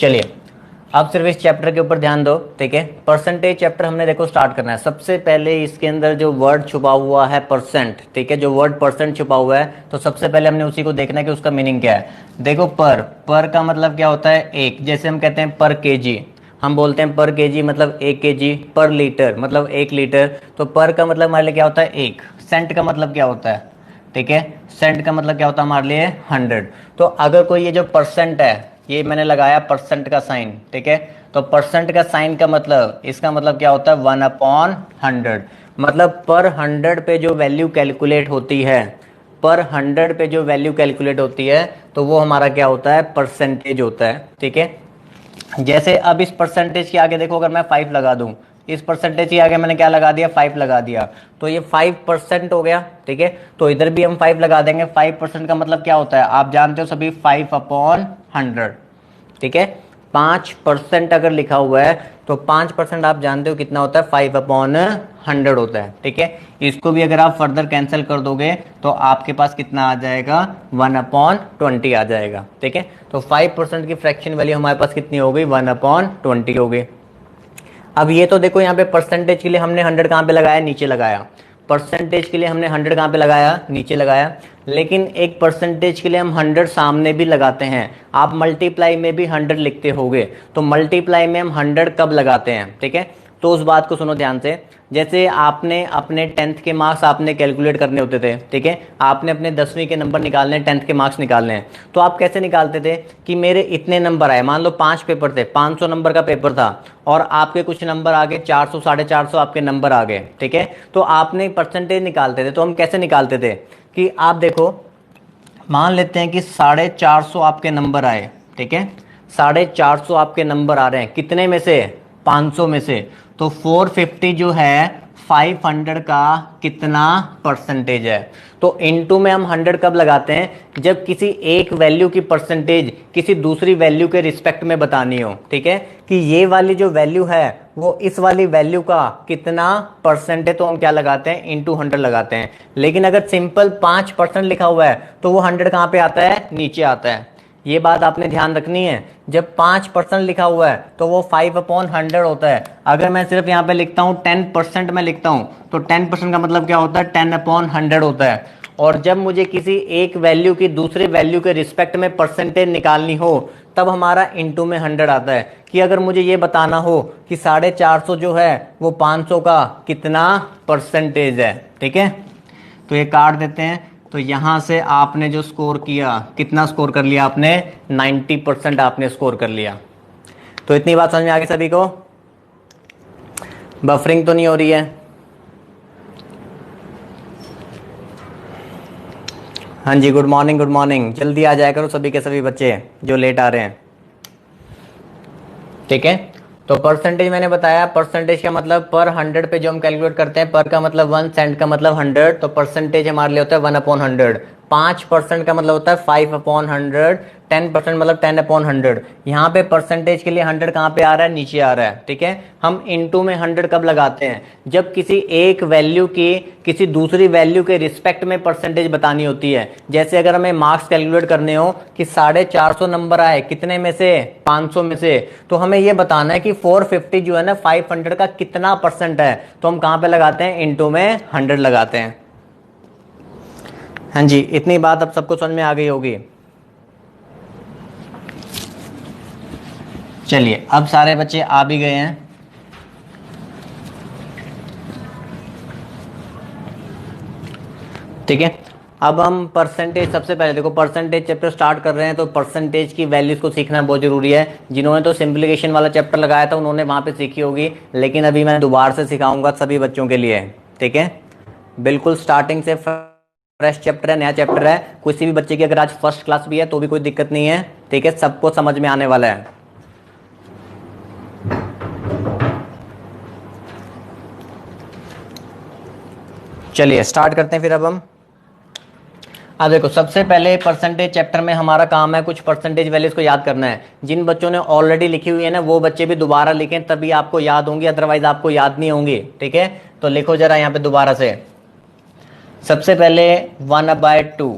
चलिए अब सिर्फ इस चैप्टर के ऊपर ध्यान दो, ठीक है। परसेंटेज चैप्टर हमने देखो स्टार्ट करना है। सबसे पहले इसके अंदर जो वर्ड छुपा हुआ है परसेंट, ठीक है, जो वर्ड परसेंट छुपा हुआ है, तो सबसे पहले हमने उसी को देखना है कि उसका मीनिंग क्या है। देखो पर का मतलब क्या होता है एक, जैसे हम कहते हैं पर केजी, हम बोलते हैं पर केजी मतलब 1 केजी, पर लीटर मतलब 1 लीटर, तो पर का मतलब हमारे लिए क्या होता है एक। सेंट का मतलब क्या होता है, ठीक है, सेंट का मतलब क्या होता है हमारे लिए 100। तो अगर कोई ये जो परसेंट है, ये मैंने लगाया परसेंट का साइन, ठीक है, तो परसेंट का साइन का मतलब, इसका मतलब क्या होता है 1/100, मतलब पर 100 पे जो वैल्यू कैलकुलेट होती है, पर 100 पे जो वैल्यू कैलकुलेट होती है, तो वो हमारा क्या होता है परसेंटेज होता है, ठीक है। जैसे अब इस परसेंटेज के आगे देखो, अगर मैं 5 लगा दूं, इस परसेंटेज के आगे मैंने क्या लगा दिया 5 लगा दिया, तो ये 5% हो गया, ठीक है। तो इधर भी हम 5 लगा देंगे। 5% का मतलब क्या होता है आप जानते हो सभी, 5/100, ठीक है। 5% अगर लिखा हुआ है तो 5% आप जानते हो कितना होता है 5/100 होता है, ठीक है। इसको भी अगर आप फर्दर कैंसिल कर दोगे तो आपके पास कितना आ जाएगा 1/20 आ जाएगा, ठीक है। तो 5% की फ्रैक्शन वैल्यू हमारे पास कितनी हो गई 1/20 हो गई। अब ये तो देखो यहाँ पे परसेंटेज के लिए हमने 100 कहाँ पे लगाया, नीचे लगाया। परसेंटेज के लिए हमने 100 कहाँ पे लगाया, नीचे लगाया। लेकिन एक परसेंटेज के लिए हम 100 सामने भी लगाते हैं। आप मल्टीप्लाई में भी 100 लिखते होगे, तो मल्टीप्लाई में हम 100 कब लगाते हैं, ठीक है। तो उस बात को सुनो ध्यान से। जैसे आपने अपने 10th के मार्क्स आपने कैलकुलेट करने होते थे, ठीक है, आपने अपने 10वीं के नंबर निकालने, 10th के मार्क्स निकालने हैं, तो आप कैसे निकालते थे कि मेरे इतने नंबर आए, मान लो 5 पेपर थे, 500 नंबर का पेपर था, और आपके कुछ नंबर आ गए 400 450 आपके नंबर आ गए, ठीक है। तो आपने परसेंटेज निकालते थे, तो हम कैसे निकालते थे कि आप देखो, मान लेते हैं कि 450 आपके नंबर आए, ठीक है, 450 आपके नंबर आ रहे हैं, कितने में से 500 में से, तो 450 जो है 500 का कितना परसेंटेज है। तो इनटू में हम 100 कब लगाते हैं, जब किसी एक वैल्यू की परसेंटेज किसी दूसरी वैल्यू के रिस्पेक्ट में बतानी हो, ठीक है, कि ये वाली जो वैल्यू है वो इस वाली वैल्यू का कितना परसेंट है, तो हम क्या लगाते हैं इनटू 100 लगाते हैं। लेकिन अगर सिंपल 5% लिखा हुआ है तो वो 100 कहाँ पे आता है, नीचे आता है। ये बात आपने ध्यान रखनी है। जब 5% लिखा हुआ है तो वो 5/100 होता है। अगर मैं सिर्फ यहाँ पे लिखता हूँ 10% में लिखता हूँ, तो 10% का मतलब क्या होता है 10/100 होता है। और जब मुझे किसी एक वैल्यू की दूसरे वैल्यू के रिस्पेक्ट में परसेंटेज निकालनी हो, तब हमारा इनटू में 100 आता है। कि अगर मुझे ये बताना हो कि 450 जो है वो 500 का कितना परसेंटेज है, ठीक है, तो ये काट देते हैं। तो यहां से आपने जो स्कोर किया, कितना स्कोर कर लिया आपने, 90% आपने स्कोर कर लिया। तो इतनी बात समझ में आ गई सभी को, बफरिंग तो नहीं हो रही है। हाँ जी, गुड मॉर्निंग गुड मॉर्निंग, जल्दी आ जाया करो सभी के सभी बच्चे जो लेट आ रहे हैं, ठीक है। तो परसेंटेज मैंने बताया, परसेंटेज का मतलब पर 100 पे जो हम कैलकुलेट करते हैं, पर का मतलब 1, सेंट का मतलब 100, तो परसेंटेज हमारे लिए होता है 1/100। 5% का मतलब होता है 5/100, 10% मतलब 10/100। यहाँ पे परसेंटेज के लिए 100 कहाँ पे आ रहा है, नीचे आ रहा है, ठीक है। हम इनटू में 100 कब लगाते हैं, जब किसी एक वैल्यू की किसी दूसरी वैल्यू के रिस्पेक्ट में परसेंटेज बतानी होती है। जैसे अगर हमें मार्क्स कैलकुलेट करने हो कि 450 नंबर आए कितने में से, 500 में से, तो हमें यह बताना है कि 450 जो है ना 500 का कितना परसेंट है, तो हम कहां पे लगाते हैं, इनटू में 100 लगाते हैं। हाँ जी, इतनी बात अब सबको समझ में आ गई होगी। चलिए अब सारे बच्चे आ भी गए हैं, ठीक है। अब हम परसेंटेज, सबसे पहले देखो परसेंटेज चैप्टर स्टार्ट कर रहे हैं, तो परसेंटेज की वैल्यूज को सीखना बहुत जरूरी है। जिन्होंने तो सिंप्लीफिकेशन वाला चैप्टर लगाया था उन्होंने वहां पे सीखी होगी, लेकिन अभी मैं दोबारा से सिखाऊंगा सभी बच्चों के लिए, ठीक है। बिल्कुल स्टार्टिंग से फ्रेश चैप्टर है, नया चैप्टर है। किसी भी बच्चे की अगर आज फर्स्ट क्लास भी है तो भी कोई दिक्कत नहीं है, ठीक है, सबको समझ में आने वाला है। चलिए स्टार्ट करते हैं फिर अब देखो, सबसे पहले परसेंटेज चैप्टर में हमारा काम है कुछ परसेंटेज वैल्यूज को याद करना है। जिन बच्चों ने ऑलरेडी लिखी हुई है ना, वो बच्चे भी दोबारा लिखें, तभी आपको याद होंगी, अदरवाइज आपको याद नहीं होंगी, ठीक है। तो लिखो जरा यहाँ पे दोबारा से। सबसे पहले 1/2,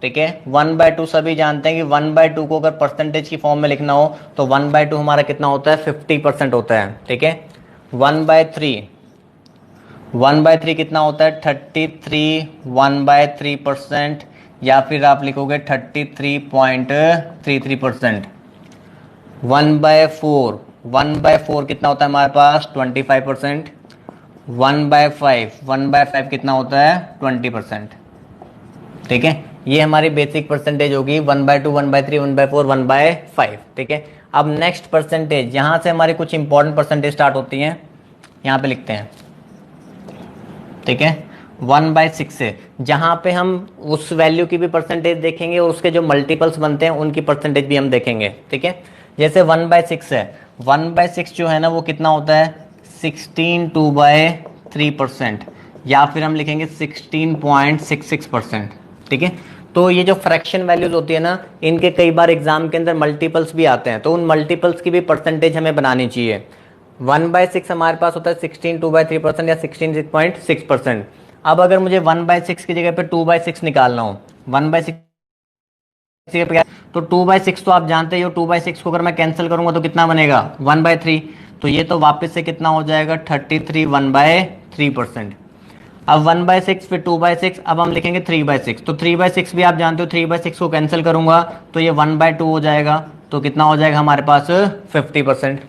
ठीक है। 1/2 सभी जानते हैं कि 1/2 को अगर परसेंटेज की फॉर्म में लिखना हो तो 1/2 हमारा कितना होता है, 50% होता है, ठीक है। 1/3 कितना होता है, 33 1/3%, या फिर आप लिखोगे 33.33%। 1/4 कितना होता है हमारे पास, 25%। 1/5 कितना होता है, 20%, ठीक है। ये हमारी बेसिक परसेंटेज होगी 1/2 1/3 1/4 1/5, ठीक है। अब नेक्स्ट परसेंटेज, यहां से हमारी कुछ इंपॉर्टेंट परसेंटेज स्टार्ट होती हैं, यहां पे लिखते हैं, ठीक है। 1/6 से जहां पे हम उस वैल्यू की भी परसेंटेज देखेंगे और उसके जो मल्टीपल्स बनते हैं उनकी परसेंटेज भी हम देखेंगे, ठीक है। जैसे 1/6 है, 1/6 जो है ना वो कितना होता है, 16 2/3%, या फिर हम लिखेंगे 16.66%, ठीक है। तो ये जो फ्रैक्शन वैल्यूज होती है ना, इनके कई बार एग्जाम के अंदर मल्टीपल्स भी आते हैं, तो उन मल्टीपल्स की भी परसेंटेज हमें बनानी चाहिए। 1/6 हमारे पास होता है 16 2/3% या 16.6%। अब अगर मुझे 1/6 की जगह पे 2/6 निकालना हो, 1/6 तो 2/6 तो आप जानते हो, 2/6 को अगर मैं कैंसिल करूंगा तो कितना बनेगा, 1/3। तो ये तो वापस से कितना हो जाएगा, 33 1/3%। अब 1/6 फिर 2/6, अब हम लिखेंगे 3/6। तो 3/6 भी आप जानते हो, 3/6 को कैंसिल करूंगा तो ये 1/2 हो जाएगा, तो कितना हो जाएगा हमारे पास, 50%।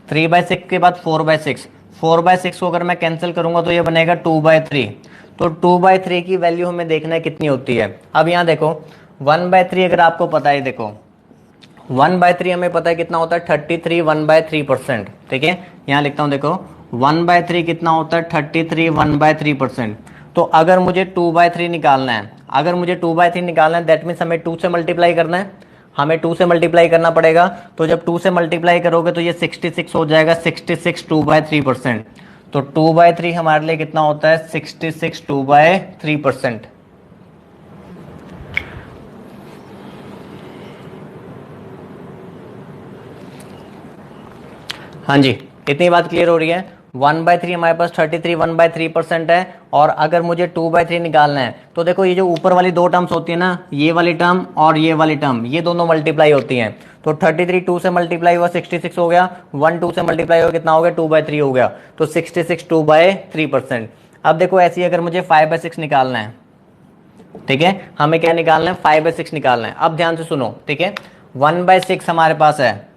3/6 के बाद 4/6, 4/6 को अगर मैं कैंसिल करूंगा तो ये बनेगा 2/3। तो 2/3 की वैल्यू हमें देखना है कितनी होती है। अब यहाँ देखो 1/3 अगर आपको पता है, देखो 1/3 हमें पता है कितना होता है, 33 1/3%, ठीक है। यहाँ लिखता हूँ, देखो 1/3 कितना होता है, 33 1/3%। तो अगर मुझे 2/3 निकालना है, अगर मुझे 2/3 निकालना है, दैट मीन्स हमें 2 से मल्टीप्लाई करना है, हमें 2 से मल्टीप्लाई करना पड़ेगा। तो जब 2 से मल्टीप्लाई करोगे तो ये 66 हो जाएगा, 66 2/3%। तो 2/3 हमारे लिए कितना होता है, 66 2/3%। हाँ जी, इतनी बात क्लियर हो रही है। 1/3 हमारे पास 33 1/3% है, और अगर मुझे 2/3 निकालना है तो देखो ये जो ऊपर वाली दो टर्म्स होती है ना, ये वाली टर्म और ये वाली टर्म, ये दोनों मल्टीप्लाई होती हैं। तो 33 2 से मल्टीप्लाई हुआ 66 हो गया, 1 2 से मल्टीप्लाई हुआ कितना हो गया, 2/3 हो गया, तो 66 2/3%। अब देखो ऐसे ही अगर मुझे 5/6 निकालना है, ठीक है, हमें क्या निकालना है, 5/6 निकालना है। अब ध्यान से सुनो, ठीक है। 1/6 हमारे पास है,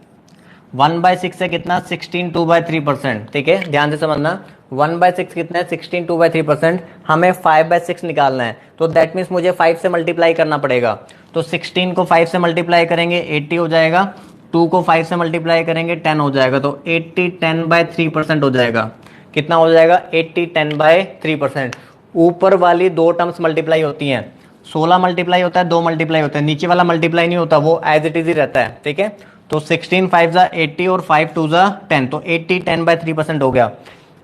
1/6 है कितना, 16 2/3%, ठीक है, ध्यान से समझना। 1/6 कितना है, 16 2/3%। हमें 5/6 निकालना है, तो दैट मीन्स मुझे 5 से मल्टीप्लाई करना पड़ेगा। तो 16 को 5 से मल्टीप्लाई करेंगे 80 हो जाएगा, 2 को 5 से मल्टीप्लाई करेंगे 10 हो जाएगा, तो 80 10/3% हो जाएगा। कितना हो जाएगा, 80 10/3%। ऊपर वाली दो टर्म्स मल्टीप्लाई होती हैं, 16 मल्टीप्लाई होता है, 2 मल्टीप्लाई होता है, नीचे वाला मल्टीप्लाई नहीं होता, वो एज इट इज ही रहता है, ठीक है। तो 16 5 जा 80 और 5 2 जा 10, तो 80 10/3% हो गया।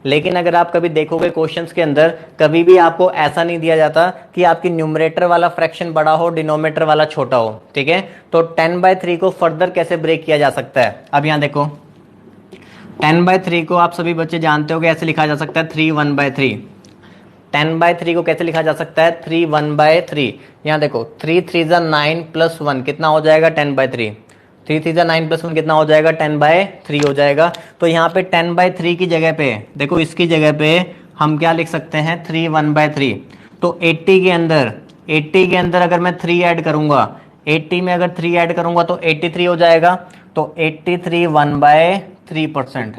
लेकिन अगर आप कभी देखोगे क्वेश्चंस के अंदर, कभी भी आपको ऐसा नहीं दिया जाता कि आपकी न्यूमरेटर वाला फ्रैक्शन बड़ा हो, डिनोमिनेटर वाला छोटा हो, ठीक है। तो 10/3 को फर्दर कैसे ब्रेक किया जा सकता है, अब यहां देखो 10/3 को आप सभी बच्चे जानते हो कि ऐसे लिखा जा सकता है 3 1/3। 10/3 को कैसे लिखा जा सकता है, 3 1/3। यहाँ देखो 3 3 जा 9 + 1 कितना हो जाएगा, 10/3। 3 3 जा 9 + 1 कितना हो जाएगा, 10/3 हो जाएगा। तो यहाँ पे 10/3 की जगह पे देखो, इसकी जगह पे हम क्या लिख सकते हैं, 3 1/3। तो 80 के अंदर अगर मैं 3 ऐड करूंगा, 80 में अगर 3 ऐड करूंगा तो 83 हो जाएगा। तो 83 1/3%,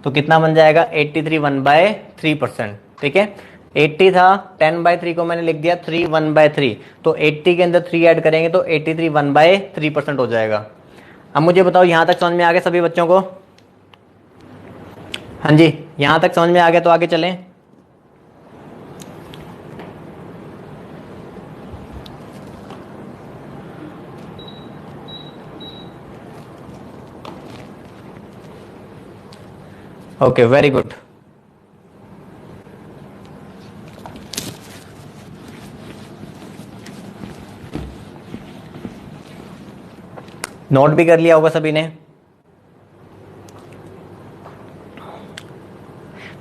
तो कितना बन जाएगा, 83 1/3%, ठीक है। 80 था, 10/3 को मैंने लिख दिया 3 1/3, तो 80 के अंदर 3 ऐड करेंगे तो 83 1/3% हो जाएगा। अब मुझे बताओ यहां तक समझ में आ गया सभी बच्चों को, हाँ जी, यहां तक समझ में आ गया तो आगे चलें। Okay, very good. नोट भी कर लिया होगा सभी ने।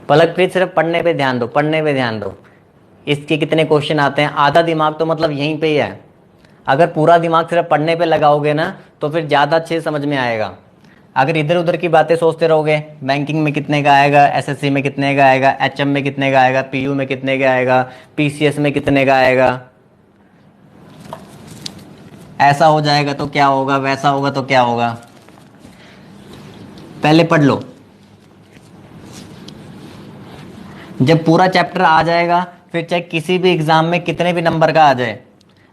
पलकप्रीत सिर्फ पढ़ने पे ध्यान दो, पढ़ने पे ध्यान दो। इसके कितने क्वेश्चन आते हैं, आधा दिमाग तो मतलब यहीं पे ही है। अगर पूरा दिमाग सिर्फ पढ़ने पे लगाओगे ना तो फिर ज़्यादा अच्छे से समझ में आएगा। अगर इधर उधर की बातें सोचते रहोगे, बैंकिंग में कितने का आएगा, एसएससी में कितने का आएगा, एचएम में कितने का आएगा, पीयू में कितने का आएगा, पीसीएस में कितने का आएगा, ऐसा हो जाएगा तो क्या होगा, वैसा होगा तो क्या होगा, पहले पढ़ लो। जब पूरा चैप्टर आ जाएगा फिर चाहे किसी भी एग्जाम में कितने भी नंबर का आ जाए,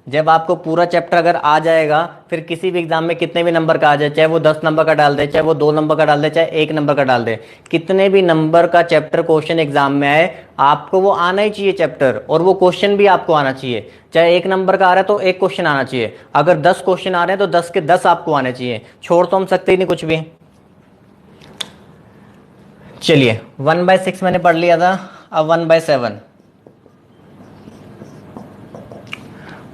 जब आपको पूरा चैप्टर अगर आ जाएगा फिर किसी भी एग्जाम में कितने भी नंबर का आ जाए, चाहे वो 10 नंबर का डाल दे, चाहे वो 2 नंबर का डाल दे, चाहे 1 नंबर का डाल दे, कितने भी नंबर का चैप्टर क्वेश्चन एग्जाम में आए आपको वो आना ही चाहिए चैप्टर, और वो क्वेश्चन भी आपको आना चाहिए। चाहे 1 नंबर का आ रहा है तो 1 क्वेश्चन आना चाहिए, अगर 10 क्वेश्चन आ रहे हैं तो 10 के 10 आपको आने चाहिए, छोड़ तो हम सकते ही नहीं कुछ भी। चलिए 1/6 मैंने पढ़ लिया था, अब 1/7।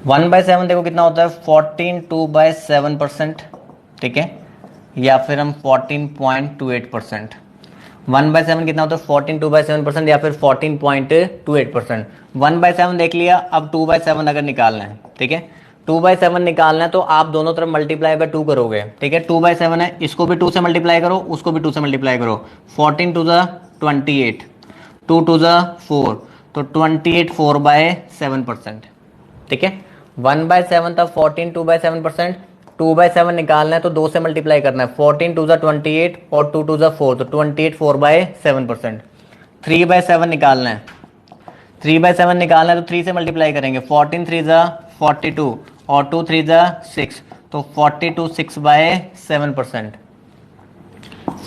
1/7 देखो कितना होता है, 14 2/7%, ठीक है, या फिर हम 14.28%। 1/7 कितना होता है, 14 2/7% या फिर 14.28%। 1/7 देख लिया, अब 2/7 अगर निकालना है, ठीक है, 2/7 निकालना है तो आप दोनों तरफ मल्टीप्लाई बाय 2 करोगे, ठीक है। 2/7 है, इसको भी 2 से मल्टीप्लाई करो, उसको भी 2 से मल्टीप्लाई करो। 14 2 28, 2 2 4, तो 28 4/7%, ठीक है। 1/7 था 14 2/7%, 2/7 निकालना है तो 2 से मल्टीप्लाई करना है, 14 2 28 और 2 2 4, तो 28 4/7%। 3/7 निकालना है, 3/7 निकालना है तो 3 से मल्टीप्लाई करेंगे, 14 3 42 और 2 3 6, तो 42 6/7%।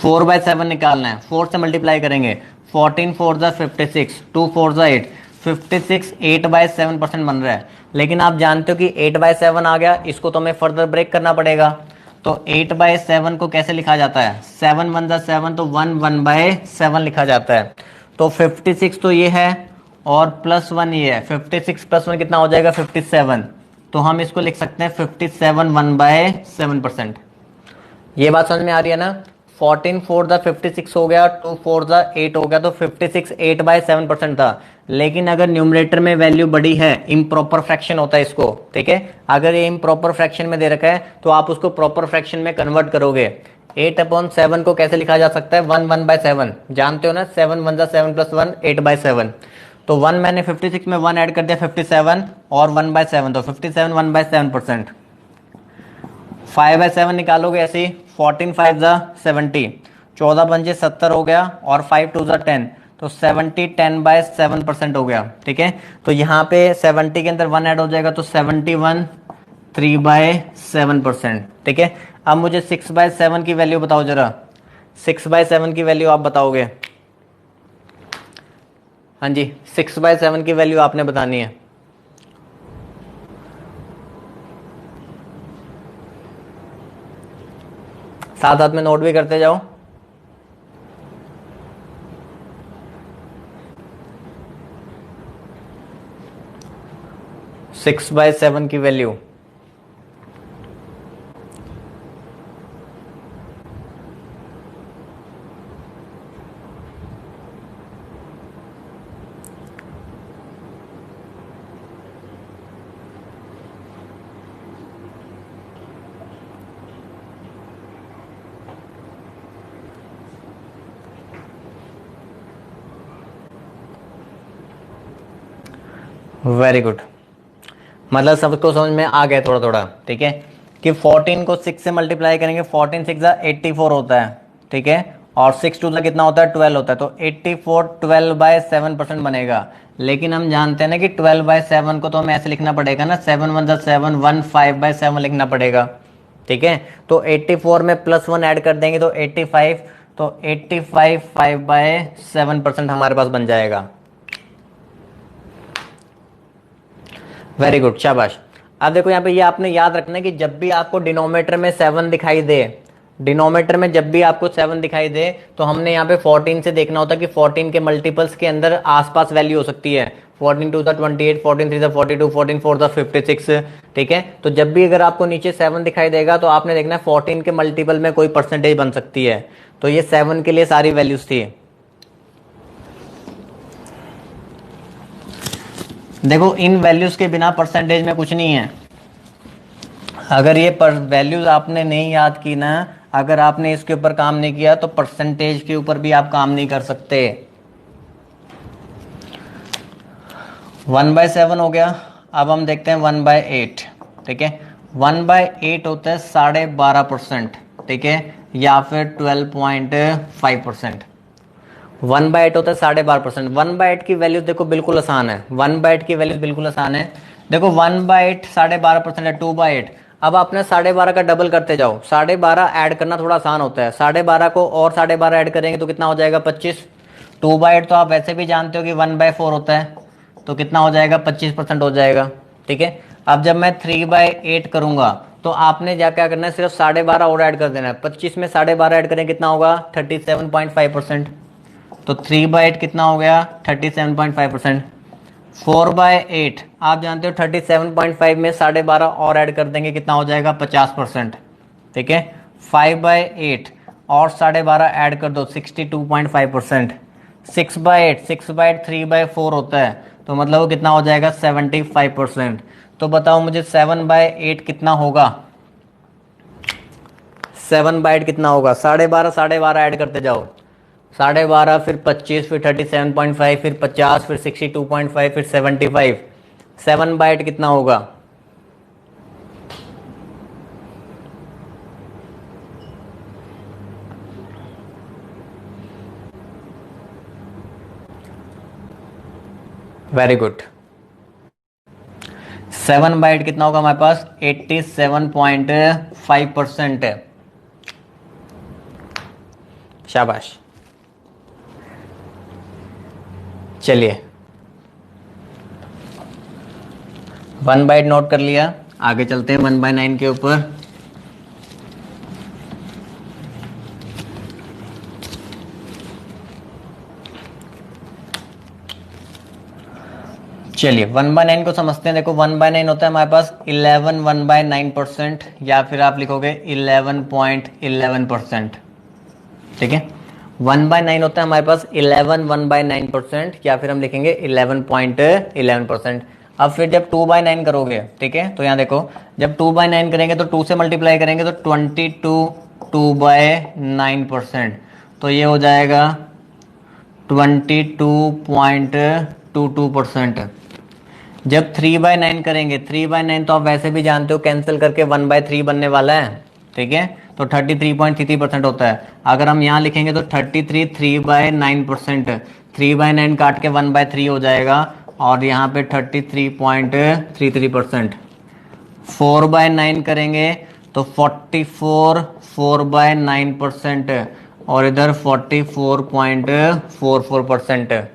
4/7 निकालना है, 4 से मल्टीप्लाई करेंगे, 14 4 56, 2 4 8, 56 8/7% बन रहा है। लेकिन आप जानते हो कि 8/7 आ गया, इसको तो हमें फर्दर ब्रेक करना पड़ेगा। तो 8/7 को कैसे लिखा जाता है, 7 1 7, तो 1 1/7 लिखा जाता है। तो 56 तो ये है और +1 ये है, 56 + 1 कितना हो जाएगा, 57। तो हम इसको लिख सकते हैं 57 1/7%। ये बात समझ में आ रही है ना। 14 4 56 हो गया, 2 4 8 हो गया, तो 56 8/7% था। लेकिन अगर न्यूमरेटर में वैल्यू बड़ी है, इम्प्रॉपर फ्रैक्शन होता है इसको, ठीक है, अगर ये इम्प्रॉपर फ्रैक्शन में दे रखा है तो आप उसको प्रॉपर फ्रैक्शन में कन्वर्ट करोगे। 8/7 को कैसे लिखा जा सकता है, 1 1/7, जानते हो ना, 7 1 7 + 1 8/7। तो 1 मैंने 56 में 1 ऐड कर दिया, 57 और 1/7, तो 57 1/7%। 5/7 निकालोगे ऐसे ही, 14 5 70, 14 पंजे 70 हो गया और 5 2 10, तो 70 10/7% हो गया, ठीक है। तो यहाँ पे 70 के अंदर 1 ऐड हो जाएगा, तो 71 3/7%, ठीक है। अब मुझे 6/7 की वैल्यू बताओ जरा, 6/7 की वैल्यू आप बताओगे। हाँ जी, 6/7 की वैल्यू आपने बतानी है। साथ साथ में नोट भी करते जाओ। सिक्स बाय सेवन की वैल्यू, वेरी गुड, मतलब सबको समझ में आ गया थोड़ा थोड़ा, ठीक है, कि 14 को 6 से मल्टीप्लाई करेंगे, 14 6 84 होता है, ठीक है, और 6 2 कितना होता है, 12 होता है, तो 84 12/7% बनेगा। लेकिन हम जानते हैं ना कि 12/7 को तो हमें ऐसे लिखना पड़ेगा ना, 7 1 7 1 5/7 लिखना पड़ेगा, ठीक है। तो 84 में +1 ऐड कर देंगे तो 85, तो 85 5/7% हमारे पास बन जाएगा। वेरी गुड, शाबाश। अब देखो यहाँ पे ये आपने याद रखना है कि जब भी आपको डिनोमिनेटर में 7 दिखाई दे, डिनोमिनेटर में जब भी आपको 7 दिखाई दे, तो हमने यहाँ पे 14 से देखना होता है कि 14 के मल्टीपल्स के अंदर आसपास वैल्यू हो सकती है। 14 2 28, 14 3 42, 14 4 56, ठीक है। तो जब भी अगर आपको नीचे 7 दिखाई देगा तो आपने देखना है 14 के मल्टीपल में कोई परसेंटेज बन सकती है। तो ये 7 के लिए सारी वैल्यूज थी। देखो इन वैल्यूज के बिना परसेंटेज में कुछ नहीं है, अगर ये वैल्यूज आपने नहीं याद की ना, अगर आपने इसके ऊपर काम नहीं किया तो परसेंटेज के ऊपर भी आप काम नहीं कर सकते। 1/7 हो गया। अब हम देखते हैं 1/8। ठीक है, 1/8 होता है 12.5%। ठीक है, या फिर 12.5%। 1/8 होता है 12.5%। 1/8 की वैल्यूज देखो बिल्कुल आसान है। 1/8 की वैल्यूज बिल्कुल आसान है। देखो 1/8 12.5% है 2/8। अब आपने 12.5 का डबल करते जाओ। 12.5 ऐड करना थोड़ा आसान होता है। 12.5 को और 12.5 ऐड करेंगे तो कितना हो जाएगा? 25। 2/8 तो आप वैसे भी जानते हो कि 1/4 होता है, तो कितना हो जाएगा? 25% हो जाएगा। ठीक है, अब जब मैं 3/8 करूंगा तो आपने क्या करना है? सिर्फ 12.5 और ऐड कर देना है। 25 में 12.5 ऐड करें कितना होगा? 37.5%। तो 3/8 कितना हो गया? 37.5%। 4/8 आप जानते हो 37.5 में 12.5 और ऐड कर देंगे कितना हो जाएगा? 50%। ठीक है, 5/8 और 12.5 ऐड कर दो 62.5%। 6/8 3/4 होता है, तो मतलब वो कितना हो जाएगा? 75%। तो बताओ मुझे 7/8 कितना होगा? 7/8 कितना होगा? 12.5 ऐड करते जाओ। 12.5 फिर 25 फिर 37.5 फिर 50 फिर 62.5 फिर 75। 7/8 कितना होगा? Very good. 7/8 कितना होगा हमारे पास? 87.5% है। शाबाश। चलिए 1/8 नोट कर लिया, आगे चलते हैं 1/9 के ऊपर। चलिए 1/9 को समझते हैं। देखो 1/9 होता है हमारे पास 11 1/9%, या फिर आप लिखोगे 11.11%। ठीक है, 1/9 होता है हमारे पास 11 1/9%, या फिर हम लिखेंगे 11.11%। अब फिर जब 2/9 करोगे, ठीक है, तो यहाँ देखो जब 2/9 करेंगे तो 2 से मल्टीप्लाई करेंगे तो 22 2/9%, तो ये हो जाएगा 22.22%। जब 3/9 करेंगे, 3/9 तो आप वैसे भी जानते हो कैंसिल करके 1/3 बनने वाला है। ठीक है, तो 33.33% होता है। अगर हम यहाँ लिखेंगे तो 33 3/9%। 3/9 काट के 1/3 हो जाएगा, और यहाँ पे 33.33%। 4/9 करेंगे तो 44 4/9%, और इधर 44.44%।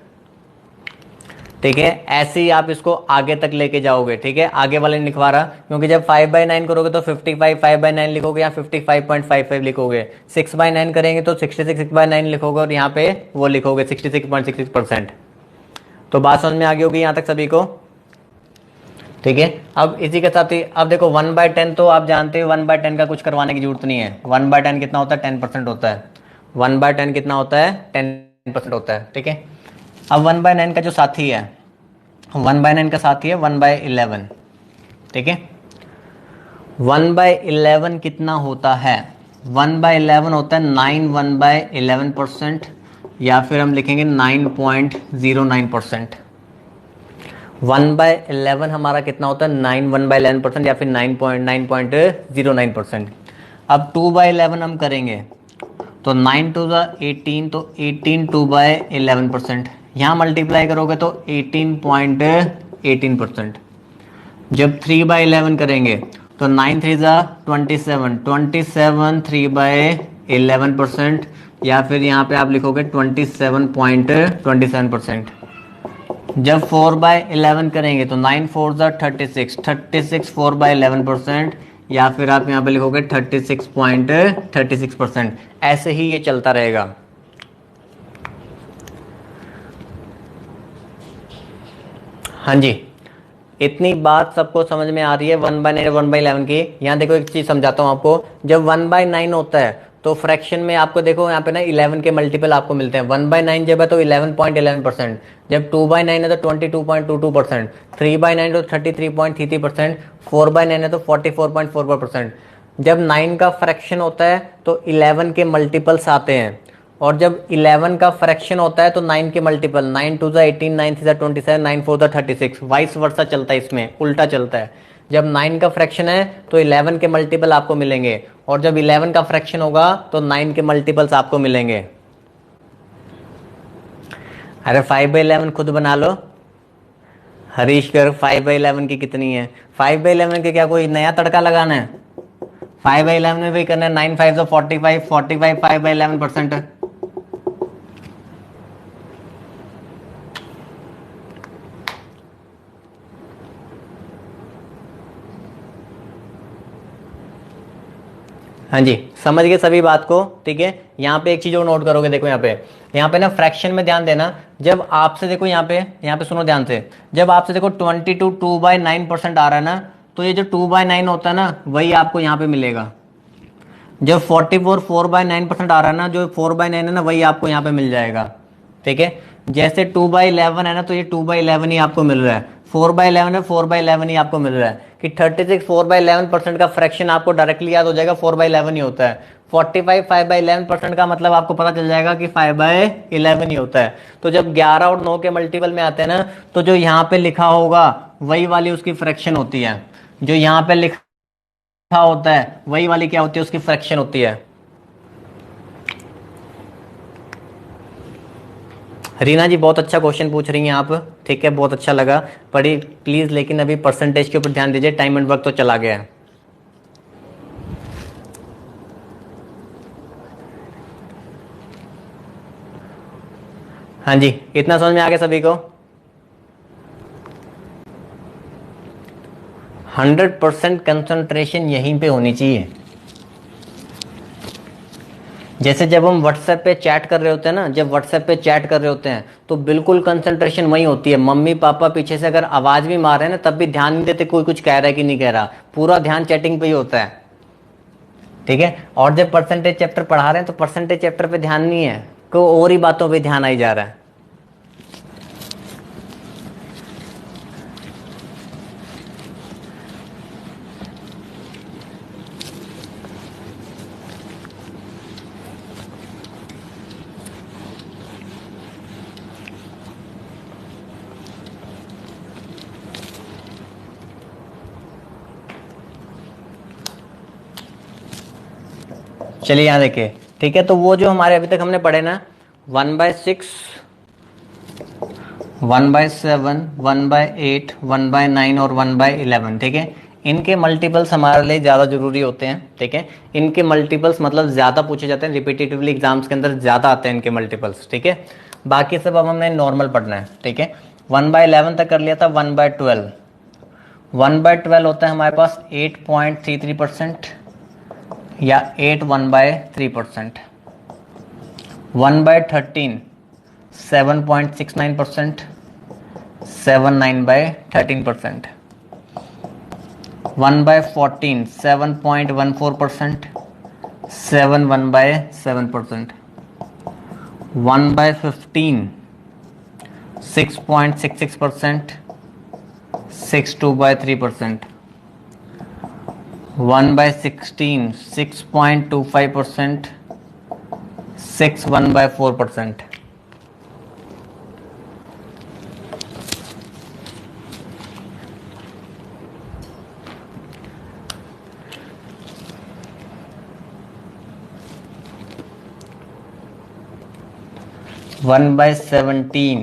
ठीक है, ऐसे ही आप इसको आगे तक लेके जाओगे। ठीक है, आगे वाले नहीं लिखवा रहा, क्योंकि जब 5/9 करोगे तो 55 5/9 लिखोगे, या 55.55 लिखोगे। 6/9 करेंगे तो 66 6/9 लिखोगे, और यहाँ पे वो लिखोगे 66.66%। तो बात समझ में आ गई होगी यहाँ तक सभी को? ठीक है, अब इसी के साथ ही अब देखो 1/10 तो आप जानते हो 1/10 का कुछ करवाने की जरूरत नहीं है। 1/10 कितना होता है? 10% होता है। 1/10 कितना होता है? 10% होता है। ठीक है, अब 1/9 का जो साथी है, 1/9 का साथी है 1/11। ठीक है, 1/11 कितना होता है? 1/11 होता है 9 1/11%, या फिर हम लिखेंगे 9.09%। 1/11 हमारा कितना होता है? 9 1/11%, या फिर 9.09%। अब 2/11 हम करेंगे तो 9 2 18, तो 18 2/11%। यहाँ मल्टीप्लाई करोगे तो 18.18%। जब 3/11 करेंगे तो 9 3 27 27 3/11%, या फिर यहाँ पे आप लिखोगे 27.27%। जब 4/11 करेंगे तो 9 4 36 36 4/11%, या फिर आप यहाँ पे लिखोगे 36.36%। ऐसे ही ये चलता रहेगा। हाँ जी, इतनी बात सबको समझ में आ रही है 1/9 1/11 की? यहाँ देखो एक चीज समझाता हूँ आपको। जब 1/9 होता है तो फ्रैक्शन में आपको देखो यहाँ पे ना 11 के मल्टीपल आपको मिलते हैं। 1/9 जब है तो 11.11%, जब 2/9 है तो 22.22%, 3/9 तो 33.33%, 4/9 है तो 44.44%। जब 9 का फ्रैक्शन होता है तो 11 के मल्टीपल्स आते हैं, और जब 11 का फ्रैक्शन होता है तो 9 के मल्टीपल, 9 2 18, 9 3 27, 9 4 36, वाइस वर्सा चलता है, इसमें उल्टा चलता है। जब 9 का फ्रैक्शन है तो 11 के मल्टीपल आपको मिलेंगे, और जब 11 का फ्रैक्शन होगा तो 9 के मल्टीपल्स आपको मिलेंगे। अरे 5/11 खुद बना लो हरीश कर, 5/11 की कितनी है? 5/11 के क्या कोई नया तड़का लगाना है? 5/11 में भी करना है, 9 5 तो 45, 45 5/11%। हाँ जी, समझ गए सभी बात को, ठीक है। यहाँ पे एक चीज और नोट करोगे, देखो यहाँ पे ना फ्रैक्शन में ध्यान देना। जब आपसे देखो यहाँ पे सुनो ध्यान से, जब आपसे देखो 22 2/9% आ रहा है ना, तो ये जो 2/9 होता है ना वही आपको यहाँ पे मिलेगा। जब 44 4/9% आ रहा है ना, जो 4/9 है ना वही आपको यहाँ पे मिल जाएगा, ठीक है। जैसे 2/11 है ना, तो ये 2/11 ही आपको मिल रहा है। 4/11 है, 4/11 ही आपको मिल रहा है कि 36 4/11% का फ्रैक्शन आपको डायरेक्टली याद हो जाएगा, 4/11 ही होता है। 45 5/11% का मतलब आपको पता चल जाएगा कि 5/11 ही होता है। तो जब 11 और 9 के मल्टीपल में आते हैं ना, तो जो यहाँ पे लिखा होगा वही वाली उसकी फ्रैक्शन होती है, जो यहाँ पे लिखा होता है वही वाली क्या होती है, उसकी फ्रैक्शन होती है। रीना जी बहुत अच्छा क्वेश्चन पूछ रही हैं आप, ठीक है, बहुत अच्छा लगा। पढ़ी प्लीज, लेकिन अभी परसेंटेज के ऊपर ध्यान दीजिए, टाइम एंड वर्क तो चला गया है। हाँ जी, इतना समझ में आ गया सभी को? 100% कंसंट्रेशन यहीं पे होनी चाहिए। जैसे जब हम व्हाट्सएप पे चैट कर रहे होते हैं ना, जब व्हाट्सएप पे चैट कर रहे होते हैं तो बिल्कुल कंसंट्रेशन वही होती है। मम्मी पापा पीछे से अगर आवाज भी मार रहे हैं ना, तब भी ध्यान नहीं देते कोई कुछ कह रहा है कि नहीं कह रहा, पूरा ध्यान चैटिंग पे ही होता है, ठीक है। और जब परसेंटेज चैप्टर पढ़ा रहे हैं तो परसेंटेज चैप्टर पे ध्यान नहीं है, को और ही बातों पे ध्यान आई जा रहा है। चलिए यहाँ देखिए, ठीक है। तो वो जो हमारे अभी तक हमने पढ़े ना, 1/6, 1/7, 1/8, 1/9 और 1/11, ठीक है। इनके मल्टीपल्स हमारे लिए ज़्यादा जरूरी होते हैं, ठीक है। इनके मल्टीपल्स मतलब ज़्यादा पूछे जाते हैं, रिपीटेटिवली एग्जाम्स के अंदर ज़्यादा आते हैं इनके मल्टीपल्स, ठीक है। बाकी सब अब हमने नॉर्मल पढ़ना है, ठीक है। 1/11 तक कर लिया था। 1/12, 1/12 होता है हमारे पास 8.33% या 8 1/3%। 1/13 7.69%, 7 9/13%। 1/14 7.14%, 7 1/7%। 1/15 6.66%, 6 2/3%। 1/16 6.25%, 6 1/4%। 1/17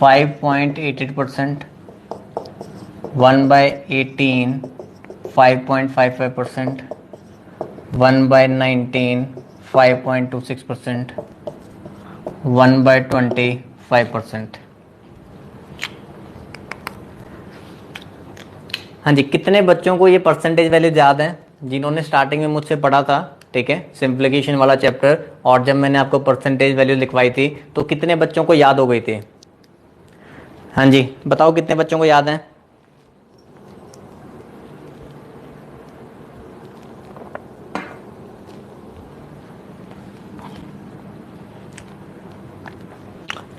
5.88%, 1/18 5.55%, 1/19 5.26%, 1/20 5%। हाँ जी, कितने बच्चों को ये परसेंटेज वैल्यू याद है जिन्होंने स्टार्टिंग में मुझसे पढ़ा था, ठीक है, सिंप्लीफिकेशन वाला चैप्टर, और जब मैंने आपको परसेंटेज वैल्यू लिखवाई थी तो कितने बच्चों को याद हो गई थी? हाँ जी, बताओ कितने बच्चों को याद है?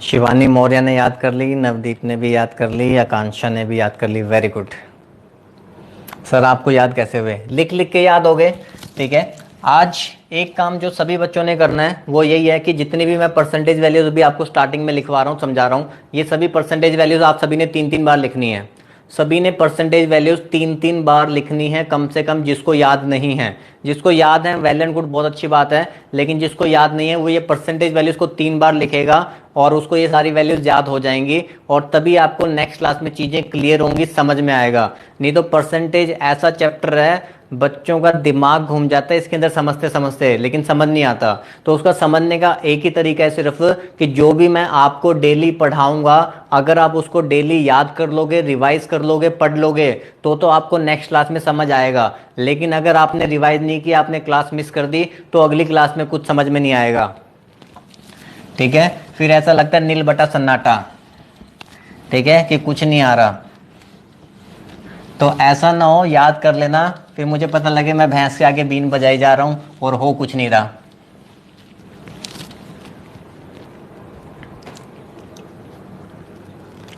शिवानी मौर्य ने याद कर ली, नवदीप ने भी याद कर ली, आकांक्षा ने भी याद कर ली। वेरी गुड सर, आपको याद कैसे हुए? लिख लिख के याद हो गए। ठीक है, आज एक काम जो सभी बच्चों ने करना है वो यही है कि जितनी भी मैं परसेंटेज वैल्यूज अभी आपको स्टार्टिंग में लिखवा रहा हूँ, समझा रहा हूँ, ये सभी परसेंटेज वैल्यूज आप सभी ने 3-3 बार लिखनी है। सभी ने परसेंटेज वैल्यूज 3-3 बार लिखनी है कम से कम, जिसको याद नहीं है। जिसको याद है वेल एंड गुड, बहुत अच्छी बात है, लेकिन जिसको याद नहीं है वो ये परसेंटेज वैल्यूज को 3 बार लिखेगा और उसको ये सारी वैल्यूज याद हो जाएंगी, और तभी आपको नेक्स्ट क्लास में चीजें क्लियर होंगी, समझ में आएगा। नहीं तो परसेंटेज ऐसा चैप्टर है, बच्चों का दिमाग घूम जाता है इसके अंदर समझते समझते, लेकिन समझ नहीं आता। तो उसका समझने का एक ही तरीका है सिर्फ, कि जो भी मैं आपको डेली पढ़ाऊंगा, अगर आप उसको डेली याद कर लोगे, रिवाइज कर लोगे, पढ़ लोगे, तो आपको नेक्स्ट क्लास में समझ आएगा। लेकिन अगर आपने रिवाइज नहीं किया, आपने क्लास मिस कर दी, तो अगली क्लास में कुछ समझ में नहीं आएगा। ठीक है, फिर ऐसा लगता है नील बटा सन्नाटा, ठीक है, कि कुछ नहीं आ रहा। तो ऐसा ना हो, याद कर लेना, फिर मुझे पता लगे मैं भैंस के आगे बीन बजाई जा रहा हूं और हो कुछ नहीं रहा।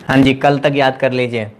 हाँ जी, कल तक याद कर लीजिए।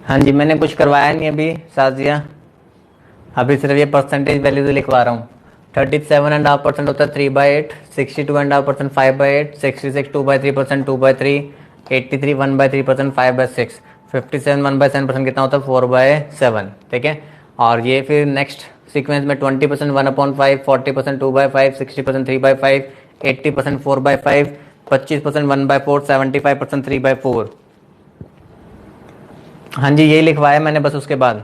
हाँ जी, मैंने कुछ करवाया नहीं अभी साजिया, अभी सिर्फ ये परसेंटेज वैल्यूज लिखवा रहा हूँ। 37.5% होता है 3/8, 62.5% 5/8, 66 2/3%, 2/3, 83 1/3%, 5/6, 57 1/7% कितना होता है 4/7। ठीक है, और ये फिर नेक्स्ट सीक्वेंस में 20% 1/5, 40% 2/5, 60% 3/5, 80% 4/5, 25% 1/4, 75% 3/4। हाँ जी, यही लिखवाया मैंने बस। उसके बाद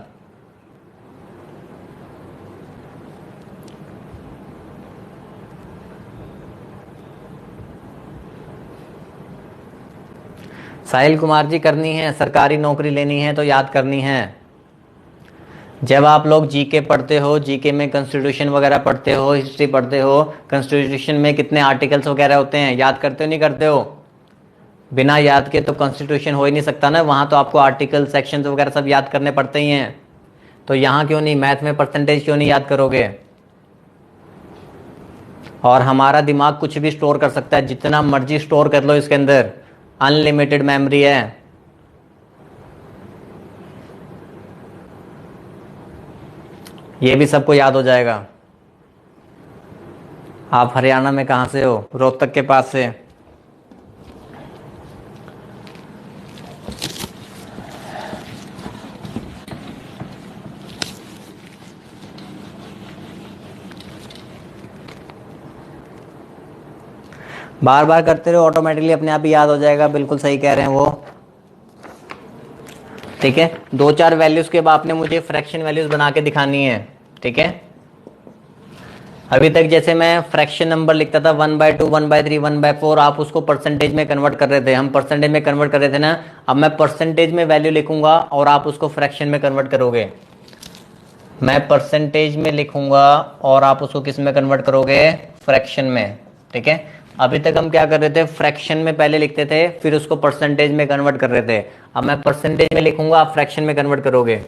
साहिल कुमार जी, करनी है, सरकारी नौकरी लेनी है तो याद करनी है। जब आप लोग जीके पढ़ते हो, जीके में कॉन्स्टिट्यूशन वगैरह पढ़ते हो, हिस्ट्री पढ़ते हो, कॉन्स्टिट्यूशन में कितने आर्टिकल्स वगैरह होते हैं, याद करते हो नहीं करते हो? बिना याद के तो कॉन्स्टिट्यूशन हो ही नहीं सकता ना, वहाँ तो आपको आर्टिकल सेक्शंस वगैरह सब याद करने पड़ते ही हैं। तो यहाँ क्यों नहीं, मैथ में परसेंटेज क्यों नहीं याद करोगे? और हमारा दिमाग कुछ भी स्टोर कर सकता है, जितना मर्जी स्टोर कर लो इसके अंदर, अनलिमिटेड मेमोरी है। ये भी सबको याद हो जाएगा। आप हरियाणा में कहाँ से हो? रोहतक के पास से। बार बार करते रहो, ऑटोमेटिकली अपने आप ही याद हो जाएगा। बिल्कुल सही कह रहे हैं वो। ठीक है, 2-4 वैल्यूज के बाद आपने मुझे फ्रैक्शन वैल्यूज बना के दिखानी है। ठीक है, अभी तक जैसे मैं फ्रैक्शन नंबर लिखता था 1/2, 1/3, 1/4, आप उसको परसेंटेज में कन्वर्ट कर रहे थे, हम परसेंटेज में कन्वर्ट कर रहे थे ना। अब मैं परसेंटेज में वैल्यू लिखूंगा और आप उसको फ्रैक्शन में कन्वर्ट करोगे। मैं परसेंटेज में लिखूंगा और आप उसको किस में कन्वर्ट करोगे? फ्रैक्शन में। ठीक है, अभी तक हम क्या कर रहे थे, फ्रैक्शन में पहले लिखते थे, फिर उसको परसेंटेज में कन्वर्ट कर रहे थे। अब मैं परसेंटेज में लिखूंगा, आप फ्रैक्शन में कन्वर्ट करोगे।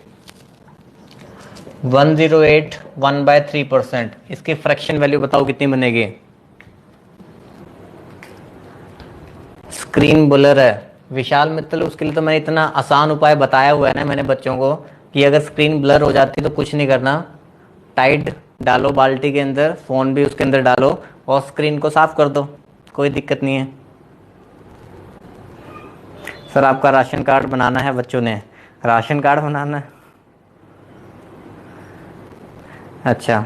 108 1/3%, इसकी फ्रैक्शन वैल्यू बताओ कितनी बनेगी? स्क्रीन ब्लर है विशाल मित्तल, उसके लिए तो मैंने इतना आसान उपाय बताया हुआ है ना मैंने बच्चों को, कि अगर स्क्रीन ब्लर हो जाती है तो कुछ नहीं करना, टाइट डालो बाल्टी के अंदर, फोन भी उसके अंदर डालो और स्क्रीन को साफ कर दो, कोई दिक्कत नहीं है। सर आपका राशन कार्ड बनाना है बच्चों ने, राशन कार्ड बनाना है। अच्छा,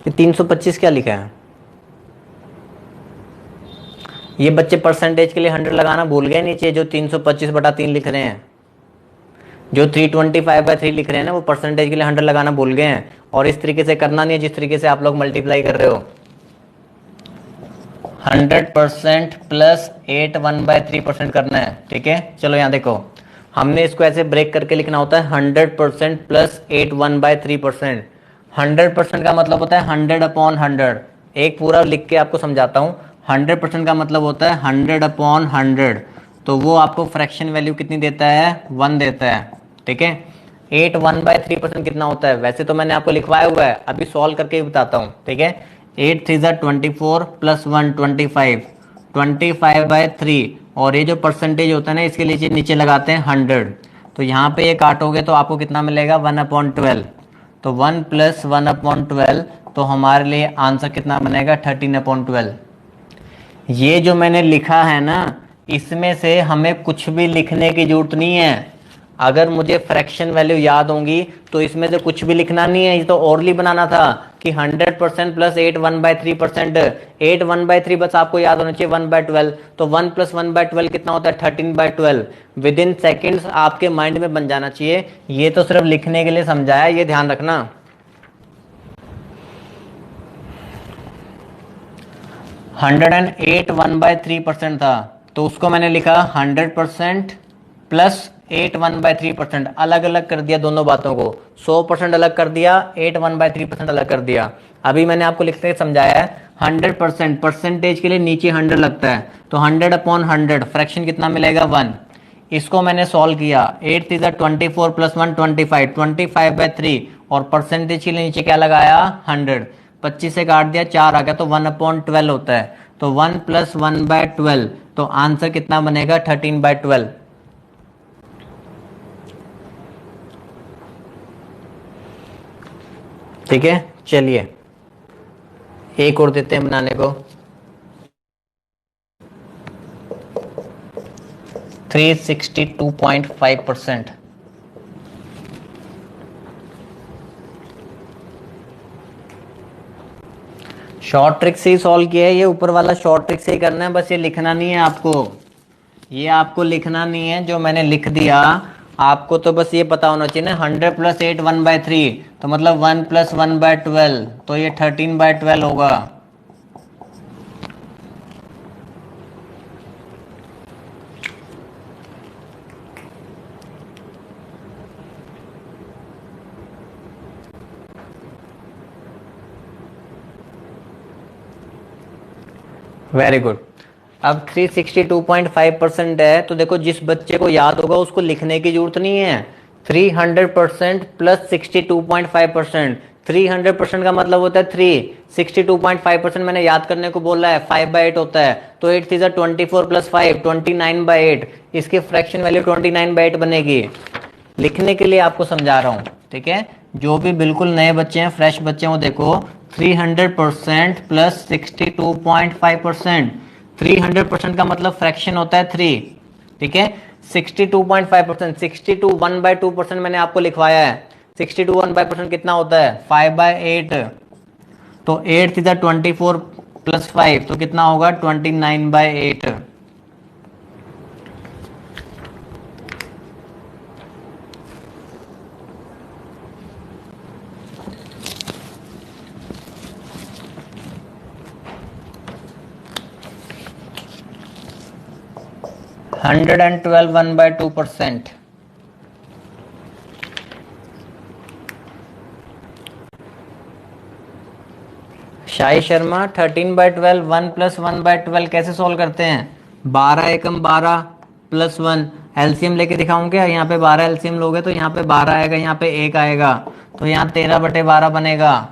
ये 325 क्या लिखा है? ये बच्चे परसेंटेज के लिए 100 लगाना भूल गए नीचे, जो 325/3 लिख रहे हैं। जो 325/3 लिख रहे हैं ना, वो परसेंटेज के लिए 100 लगाना भूल गए हैं। और इस तरीके से करना नहीं है जिस तरीके से आप लोग मल्टीप्लाई कर रहे हो। 100% प्लस 8 1/3% करना है, ठीक है। चलो यहाँ देखो, हमने इसको ऐसे ब्रेक करके लिखना होता है 100% प्लस 8 1/3%। 100% का मतलब होता है 100/100। एक पूरा लिख के आपको समझाता हूँ। 100% का मतलब होता है 100/100। तो वो आपको फ्रैक्शन वैल्यू कितनी देता है? 1 देता है, ठीक है। 8 1/3% कितना होता है? वैसे तो मैंने आपको लिखवाया हुआ है, अभी सॉल्व करके ही बताता हूँ, ठीक है। 8 3 24 प्लस 1 25, 25/3। और ये जो परसेंटेज होता है ना, इसके नीचे नीचे लगाते हैं 100। तो यहाँ पे ये काटोगे तो आपको कितना मिलेगा? 1/12। तो 1 प्लस 1/12, तो हमारे लिए आंसर कितना बनेगा? 13/12। ये जो मैंने लिखा है ना, इसमें से हमें कुछ भी लिखने की जरूरत नहीं है। अगर मुझे फ्रैक्शन वैल्यू याद होंगी तो इसमें से कुछ भी लिखना नहीं है। ये तो ओरली बनाना था कि 100% प्लस 8 1/3%। 8 1/3 बस आपको याद होना चाहिए 1/12। तो 1 प्लस 1/12 कितना होता है? 13/12। विद इन सेकेंड्स आपके माइंड में बन जाना चाहिए। ये तो सिर्फ लिखने के लिए समझाया, ये ध्यान रखना। 108 1/3% था, तो उसको मैंने लिखा 100% प्लस 8 1/3%। अलग अलग कर दिया दोनों बातों को। 100% अलग कर दिया, 8 1/3% अलग कर दिया। अभी मैंने आपको लिखते समझाया है। 100% परसेंटेज के लिए नीचे 100 लगता है, तो 100/100 फ्रैक्शन कितना मिलेगा? 1। इसको मैंने सॉल्व किया। 8 3 24 प्लस 1 25, 25/3। और परसेंटेज के लिए नीचे क्या लगाया? 100। 25 से काट दिया, 4 आ गया, तो 1/12 होता है। तो 1 प्लस 1/12, तो आंसर कितना बनेगा? 13/12। ठीक है, चलिए एक और देते हैं बनाने को। 362.5%। शॉर्ट ट्रिक से ही सॉल्व किया है, ये ऊपर वाला शॉर्ट ट्रिक से ही करना है, बस ये लिखना नहीं है आपको। ये आपको लिखना नहीं है, जो मैंने लिख दिया आपको तो बस ये पता होना चाहिए ना। 100 प्लस 8 1/3, तो मतलब 1 प्लस 1/12, तो ये 13/12 होगा। Very good. अब 362.5% है, तो देखो जिस बच्चे को याद होगा उसको लिखने की जरूरत नहीं है। 300% प्लस 62.5%। 300% का मतलब होता है 3। 62.5% मैंने याद करने को बोला है, 5/8 होता है। तो 8 3 24 प्लस 5 29/8। इसकी फ्रैक्शन वैल्यू 29/8 बनेगी। लिखने के लिए आपको समझा रहा हूं, ठीक है। जो भी बिल्कुल नए बच्चे हैं, फ्रेश बच्चे हैं, वो देखो 300% प्लस 62.5%। 300% का मतलब फ्रैक्शन होता है 3, ठीक है। 62.5%, 62 1/2% मैंने आपको लिखवाया है। 62 1/% कितना होता है? 5/8। तो 8 सीधा 24 प्लस 5, तो कितना होगा? 29/8। 112 1/2%। शाही शर्मा 13/12 1 प्लस 1/12 कैसे सोल्व करते हैं? 12 एकम 12 प्लस 1 एलसीएम लेके दिखाऊं क्या? यहाँ पे 12 एलसीएम लोगे तो यहाँ पे 12 आएगा, यहाँ पे 1 आएगा, तो यहाँ 13/12 बनेगा।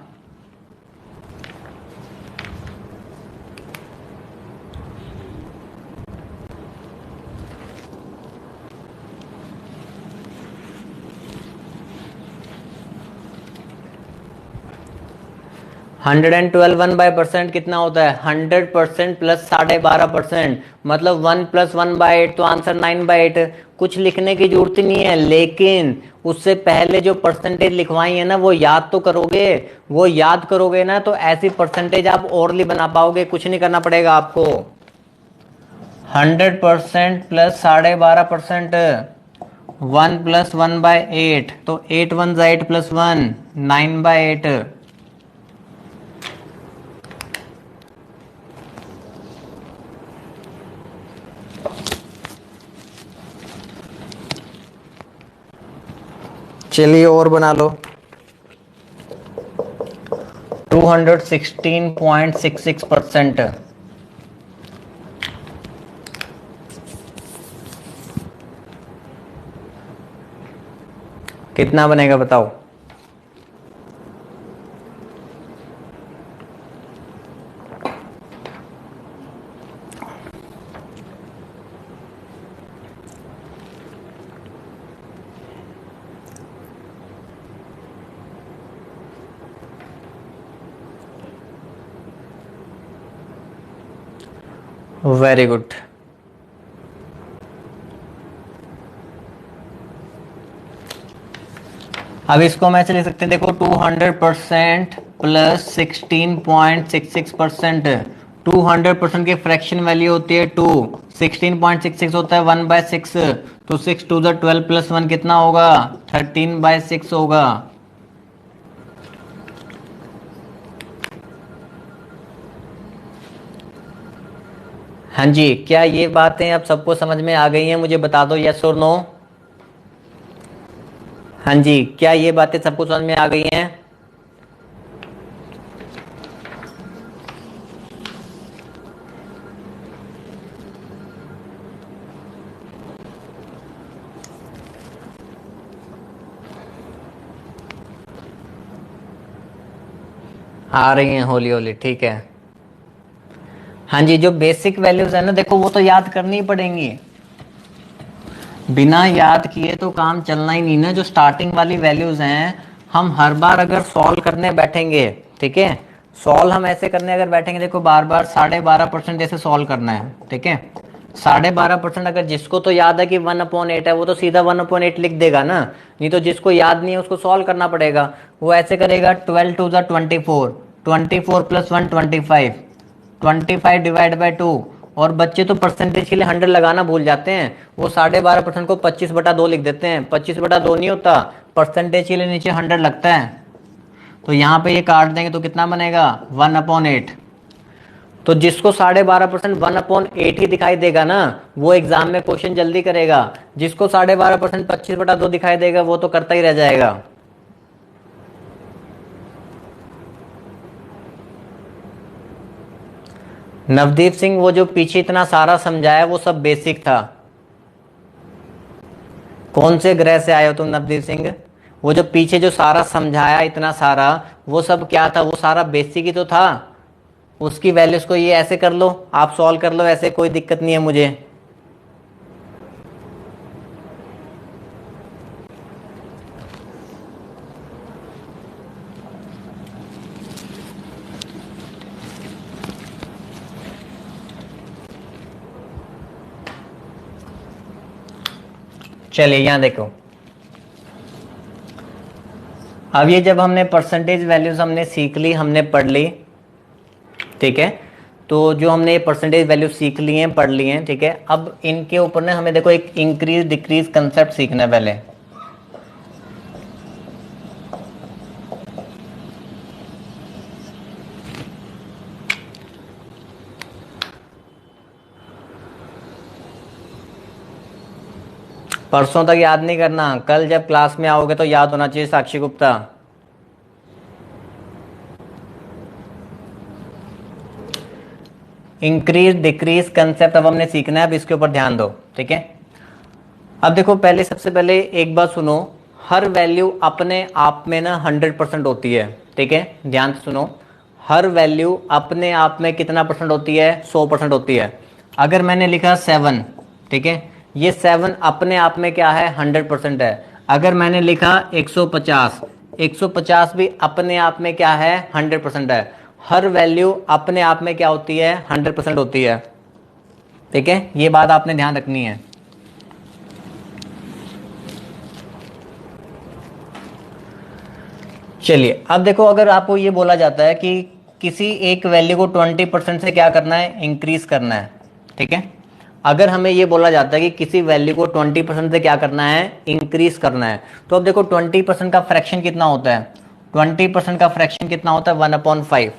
112 1/% कितना होता है? 100% प्लस 12.5%, मतलब 1+1/8, तो आंसर 9/8। कुछ लिखने की जरूरत ही नहीं है, लेकिन उससे पहले जो परसेंटेज लिखवाई है ना वो याद तो करोगे। वो याद करोगे ना तो ऐसी परसेंटेज आप ओरली बना पाओगे, कुछ नहीं करना पड़ेगा आपको। 100% प्लस 12.5%, 1+1/8, तो 8 1 8 प्लस 1, 9/8। चलिए और बना लो। 216.66%। कितना बनेगा बताओ? Very good. अब इसको मैं ऐसे लिख सकते हैं, देखो 200% प्लस 16.66%। 200% की फ्रैक्शन वैल्यू होती है 2, 16.66 होता है 1/6, तो 6 2 12 प्लस 1 कितना होगा? 13/6 होगा। हाँ जी, क्या ये बातें अब सबको समझ में आ गई हैं? मुझे बता दो यस और नो। हाँ जी, क्या ये बातें सबको समझ में आ गई हैं? आ रही हैं होली होली, ठीक है। हाँ जी, जो बेसिक वैल्यूज है ना, देखो वो तो याद करनी ही पड़ेंगी। बिना याद किए तो काम चलना ही नहीं ना। जो स्टार्टिंग वाली वैल्यूज हैं, हम हर बार अगर सॉल्व करने बैठेंगे, ठीक है, सॉल्व हम ऐसे करने अगर बैठेंगे, देखो बार बार 12.5% ऐसे सॉल्व करना है, ठीक है। 12.5% अगर जिसको तो याद है कि 1/8 है वो तो सीधा 1/8 लिख देगा ना। नहीं तो जिसको याद नहीं है उसको सॉल्व करना पड़ेगा। वो ऐसे करेगा 12 2 24, 24 प्लस 1 25, 25 डिवाइड बाई 2। और बच्चे तो परसेंटेज के लिए 100 लगाना भूल जाते हैं, वो 12.5% को 25/2 लिख देते हैं। 25/2 नहीं होता, परसेंटेज के लिए नीचे 100 लगता है। तो यहाँ पे ये काट देंगे तो कितना बनेगा? 1/8। तो जिसको 12.5% 1/8 ही दिखाई देगा ना, वो एग्जाम में क्वेश्चन जल्दी करेगा। जिसको 12.5% 25/2 दिखाई देगा वो तो करता ही रह जाएगा। नवदीप सिंह, वो जो पीछे इतना सारा समझाया वो सब बेसिक था। कौन से ग्रह से आए हो तुम नवदीप सिंह? वो जो पीछे जो सारा समझाया इतना सारा, वो सब क्या था? वो सारा बेसिक ही तो था। उसकी वैल्यूज को ये ऐसे कर लो, आप सॉल्व कर लो ऐसे, कोई दिक्कत नहीं है मुझे। चलिए यहां देखो, अब ये जब हमने परसेंटेज वैल्यूज हमने सीख ली, हमने पढ़ ली, ठीक है। तो जो हमने ये परसेंटेज वैल्यू सीख ली हैं, पढ़ ली हैं, ठीक है। अब इनके ऊपर ना हमें देखो एक इंक्रीज डिक्रीज कंसेप्ट सीखना है पहले। परसों तक याद नहीं करना, कल जब क्लास में आओगे तो याद होना चाहिए। साक्षी गुप्ता, इंक्रीज डिक्रीज कंसेप्ट अब हमने सीखना है, अब इसके ऊपर ध्यान दो, ठीक है। अब देखो पहले, सबसे पहले एक बात सुनो, हर वैल्यू अपने आप में ना 100% होती है, ठीक है। ध्यान से सुनो, हर वैल्यू अपने आप में कितना परसेंट होती है? 100% होती है। अगर मैंने लिखा 7, ठीक है, ये 7 अपने आप में क्या है? 100% है। अगर मैंने लिखा 150, 150 भी अपने आप में क्या है 100% है। हर वैल्यू अपने आप में क्या होती है 100% होती है। ठीक है, ये बात आपने ध्यान रखनी है। चलिए अब देखो, अगर आपको ये बोला जाता है कि किसी एक वैल्यू को 20% से क्या करना है इंक्रीज करना है। ठीक है, अगर हमें ये बोला जाता है कि किसी वैल्यू को 20% से क्या करना है इंक्रीज करना है, तो अब देखो 20% का फ्रैक्शन कितना होता है, 20% का फ्रैक्शन कितना होता है 1/5।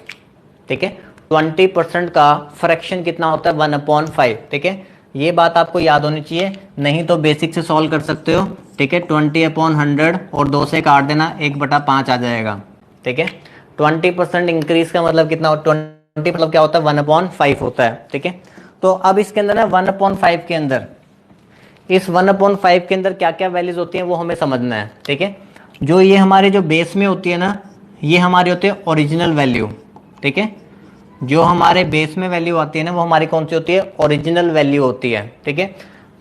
ठीक है, 20% का फ्रैक्शन कितना होता है 1/5। ठीक है, ये बात आपको याद होनी चाहिए, नहीं तो बेसिक से सॉल्व कर सकते हो। ठीक है, 20/100 और 2 से काट देना 1/5 आ जाएगा। ठीक है, 20% इंक्रीज का मतलब कितना, 20 मतलब क्या होता है 1/5 होता है। ठीक है, तो अब इसके अंदर ना 1/5 के अंदर, इस 1/5 के अंदर क्या क्या वैल्यूज होती हैं वो हमें समझना है। ठीक है, जो ये हमारे जो बेस में होती है ना, ये हमारी होती है ओरिजिनल वैल्यू। ठीक है, जो हमारे बेस में वैल्यू आती है ना वो हमारी कौन सी होती है ओरिजिनल वैल्यू होती है। ठीक है,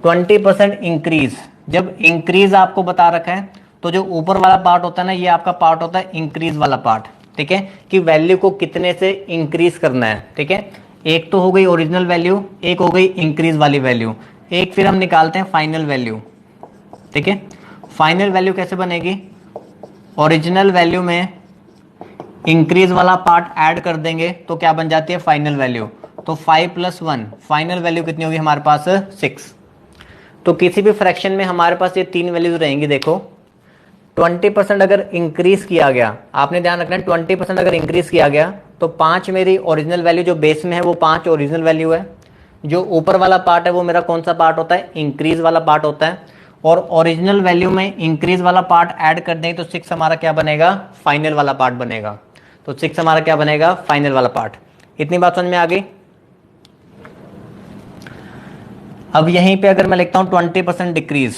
20% इंक्रीज, जब इंक्रीज आपको बता रखा है तो जो ऊपर वाला पार्ट होता है ना ये आपका पार्ट होता है इंक्रीज वाला पार्ट। ठीक है, कि वैल्यू को कितने से इंक्रीज करना है। ठीक है, एक तो हो गई ओरिजिनल वैल्यू, एक हो गई इंक्रीज वाली वैल्यू, एक फिर हम निकालते हैं फाइनल वैल्यू। ठीक है, फाइनल वैल्यू कैसे बनेगी, ओरिजिनल वैल्यू में इंक्रीज वाला पार्ट ऐड कर देंगे तो क्या बन जाती है फाइनल वैल्यू। तो 5 + 1 फाइनल वैल्यू कितनी होगी हमारे पास 6। तो किसी भी फ्रैक्शन में हमारे पास ये 3 वैल्यूज रहेंगी। देखो 20% अगर इंक्रीज किया गया, आपने ध्यान रखना है 20% अगर इंक्रीज किया गया तो 5 मेरी ओरिजिनल वैल्यू जो बेस में है वो 5 ओरिजिनल वैल्यू है। जो ऊपर वाला पार्ट है वो मेरा कौन सा पार्ट होता है इंक्रीज वाला पार्ट होता है। और ओरिजिनल वैल्यू में इंक्रीज वाला पार्ट ऐड कर देंगे तो 6 हमारा क्या बनेगा फाइनल वाला पार्ट बनेगा। तो 6 हमारा क्या बनेगा फाइनल वाला पार्ट। इतनी बात समझ में आ गई। अब यहीं पे अगर मैं लिखता हूं 20% डिक्रीज,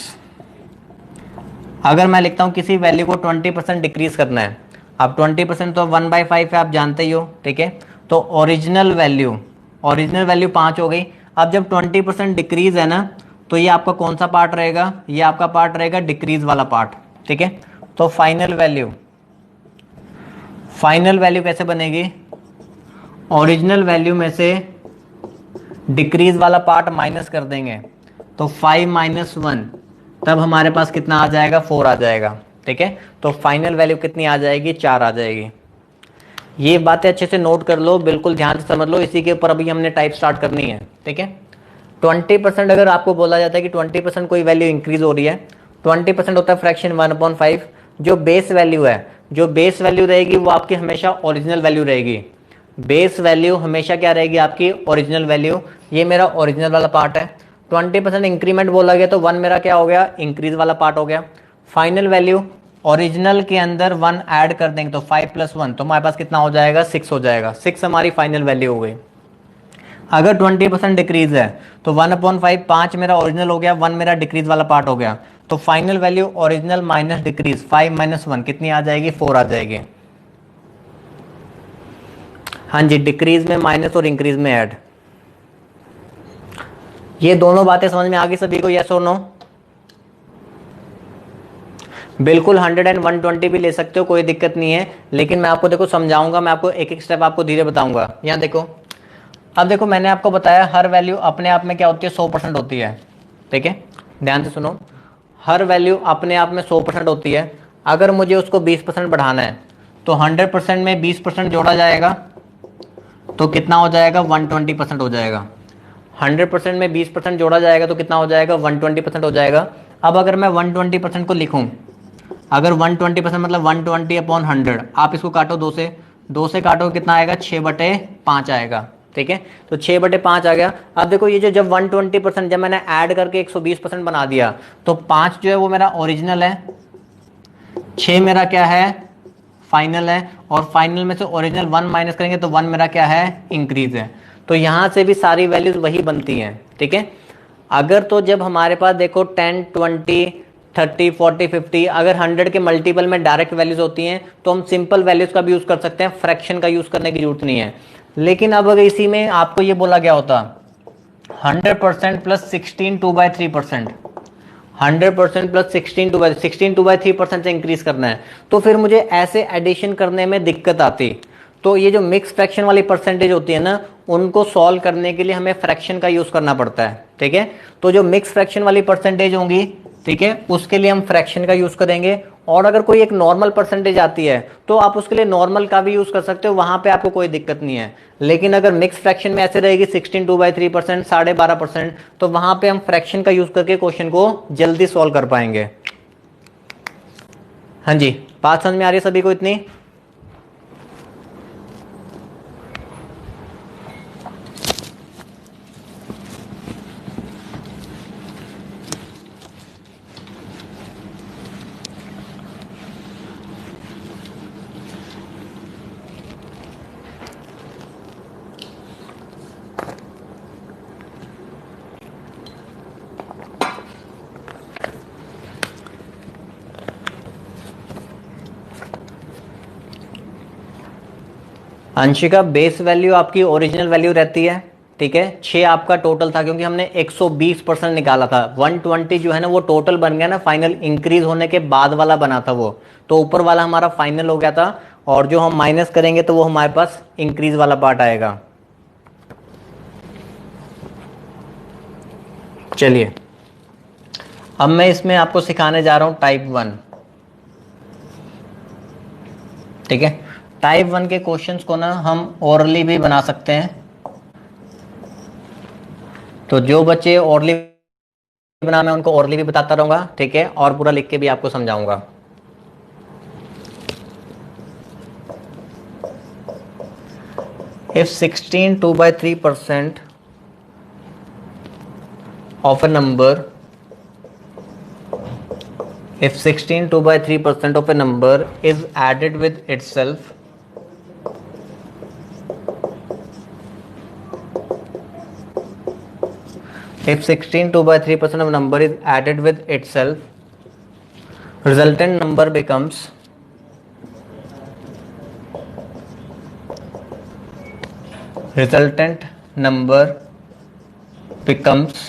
अगर मैं लिखता हूं किसी वैल्यू को 20% डिक्रीज करना है, अब 20% तो 1/5 है आप जानते ही हो। ठीक है, तो ओरिजिनल वैल्यू 5 हो गई। अब जब 20% डिक्रीज है ना तो ये आपका कौन सा पार्ट रहेगा, ये आपका पार्ट रहेगा डिक्रीज वाला पार्ट। ठीक है, तो फाइनल वैल्यू कैसे बनेगी, ओरिजिनल वैल्यू में से डिक्रीज वाला पार्ट माइनस कर देंगे तो 5 - 1, तब हमारे पास कितना आ जाएगा 4 आ जाएगा। ठीक है, तो फाइनल वैल्यू कितनी आ जाएगी 4 आ जाएगी। ये बातें अच्छे से नोट कर लो, बिल्कुल ध्यान से समझ लो, इसी के ऊपर अभी हमने टाइप स्टार्ट करनी है। ठीक है, 20% अगर आपको बोला जाता है कि 20% कोई वैल्यू इंक्रीज हो रही है, 20% होता है फ्रैक्शन 1/5। जो बेस वैल्यू है, जो बेस वैल्यू रहेगी वो आपकी हमेशा ओरिजिनल वैल्यू रहेगी। बेस वैल्यू हमेशा क्या रहेगी आपकी ओरिजिनल वैल्यू। ये मेरा ओरिजिनल वाला पार्ट है। 20% इंक्रीमेंट बोला गया तो 1 मेरा क्या हो गया इंक्रीज वाला पार्ट हो गया। फाइनल वैल्यू ओरिजिनल के अंदर 1 ऐड कर देंगे तो 5 + 1 तो हमारे पास कितना हो जाएगा 6 हो जाएगा। 6 हमारी फाइनल वैल्यू हो गई। अगर 20% डिक्रीज है तो 1/5 5 मेरा ओरिजिनल हो गया, 1 मेरा डिक्रीज वाला पार्ट हो गया। तो final value original minus decrease 5 - 1 कितनी आ जाएगी 4 आ जाएगी। हाँ जी, डिक्रीज में माइनस और इंक्रीज में ऐड। ये दोनों बातें समझ में आ गई सभी को, यस और नो। बिल्कुल 100 एंड 120 भी ले सकते हो, कोई दिक्कत नहीं है, लेकिन मैं आपको देखो समझाऊंगा, मैं आपको एक एक स्टेप आपको धीरे बताऊंगा। यहाँ देखो, अब देखो मैंने आपको बताया हर वैल्यू अपने आप में क्या होती है 100% होती है। ठीक है, ध्यान से सुनो, हर वैल्यू अपने आप में 100% होती है। अगर मुझे उसको 20% बढ़ाना है तो 100% में 20% जोड़ा जाएगा तो कितना हो जाएगा 120% हो जाएगा। 100% में 20% जोड़ा जाएगा तो कितना हो जाएगा 120% हो जाएगा। अब अगर मैं 120% को लिखूं, अगर 120% मतलब 120/100, आप इसको काटो 2 से काटो कितना आएगा 6/5 आएगा। ठीक है, तो 6/5 आ गया। अब देखो ये जो जब 120% जब मैंने ऐड करके 120% बना दिया तो 5 जो है वो मेरा ओरिजिनल है, 6 मेरा क्या है फाइनल है, और फाइनल में से ओरिजिनल 1 माइनस करेंगे तो 1 मेरा क्या है इंक्रीज है। तो यहां से भी सारी वैल्यूज वही बनती हैं। ठीक है, अगर तो जब हमारे पास देखो 10 20 30 40 50 अगर 100 के मल्टीपल में डायरेक्ट वैल्यूज होती हैं तो हम सिंपल वैल्यूज का भी यूज कर सकते हैं, फ्रैक्शन का यूज करने की जरूरत नहीं है। लेकिन अब अगर इसी में आपको ये बोला गया होता 100% + 16 2/3%, 100% प्लस 16 2/3% से इंक्रीज करना है, तो फिर मुझे ऐसे एडिशन करने में दिक्कत आती। तो ये जो मिक्स फ्रैक्शन वाली परसेंटेज होती है ना, उनको सॉल्व करने के लिए हमें फ्रैक्शन का यूज करना पड़ता है, ठीक है। तो जो मिक्स फ्रैक्शन वाली परसेंटेज होंगी, ठीक है, उसके लिए हम फ्रैक्शन का यूज करेंगे। और अगर कोई एक नॉर्मल परसेंटेज आती है तो आप उसके लिए नॉर्मल का भी यूज कर सकते हो, वहां पे आपको कोई दिक्कत नहीं है। लेकिन अगर मिक्स फ्रैक्शन में ऐसे रहेगी 16 2/3%, 12.5%, तो वहां पे हम फ्रैक्शन का यूज करके क्वेश्चन को जल्दी सॉल्व कर पाएंगे। हाँ जी, बात समझ में आ रही है सभी को इतनी? अंशिका, बेस वैल्यू आपकी ओरिजिनल वैल्यू रहती है, ठीक है। 6 आपका टोटल था क्योंकि हमने 120% निकाला था। 120 जो है ना वो टोटल बन गया ना, फाइनल इंक्रीज होने के बाद वाला बना था वो, तो ऊपर वाला हमारा फाइनल हो गया था। और जो हम माइनस करेंगे तो वो हमारे पास इंक्रीज वाला पार्ट आएगा। चलिए, अब मैं इसमें आपको सिखाने जा रहा हूं टाइप 1, ठीक है। टाइप 1 के क्वेश्चंस को ना हम ओरली भी बना सकते हैं। तो जो बच्चे ओरली बना, मैं उनको ओरली भी बताता रहूंगा, ठीक है, और पूरा लिख के भी आपको समझाऊंगा। If 16 2/3% of a number, if 16 2/3% of a number is added with itself, if 16 2/3% of a number is added with itself, resultant number becomes resultant number becomes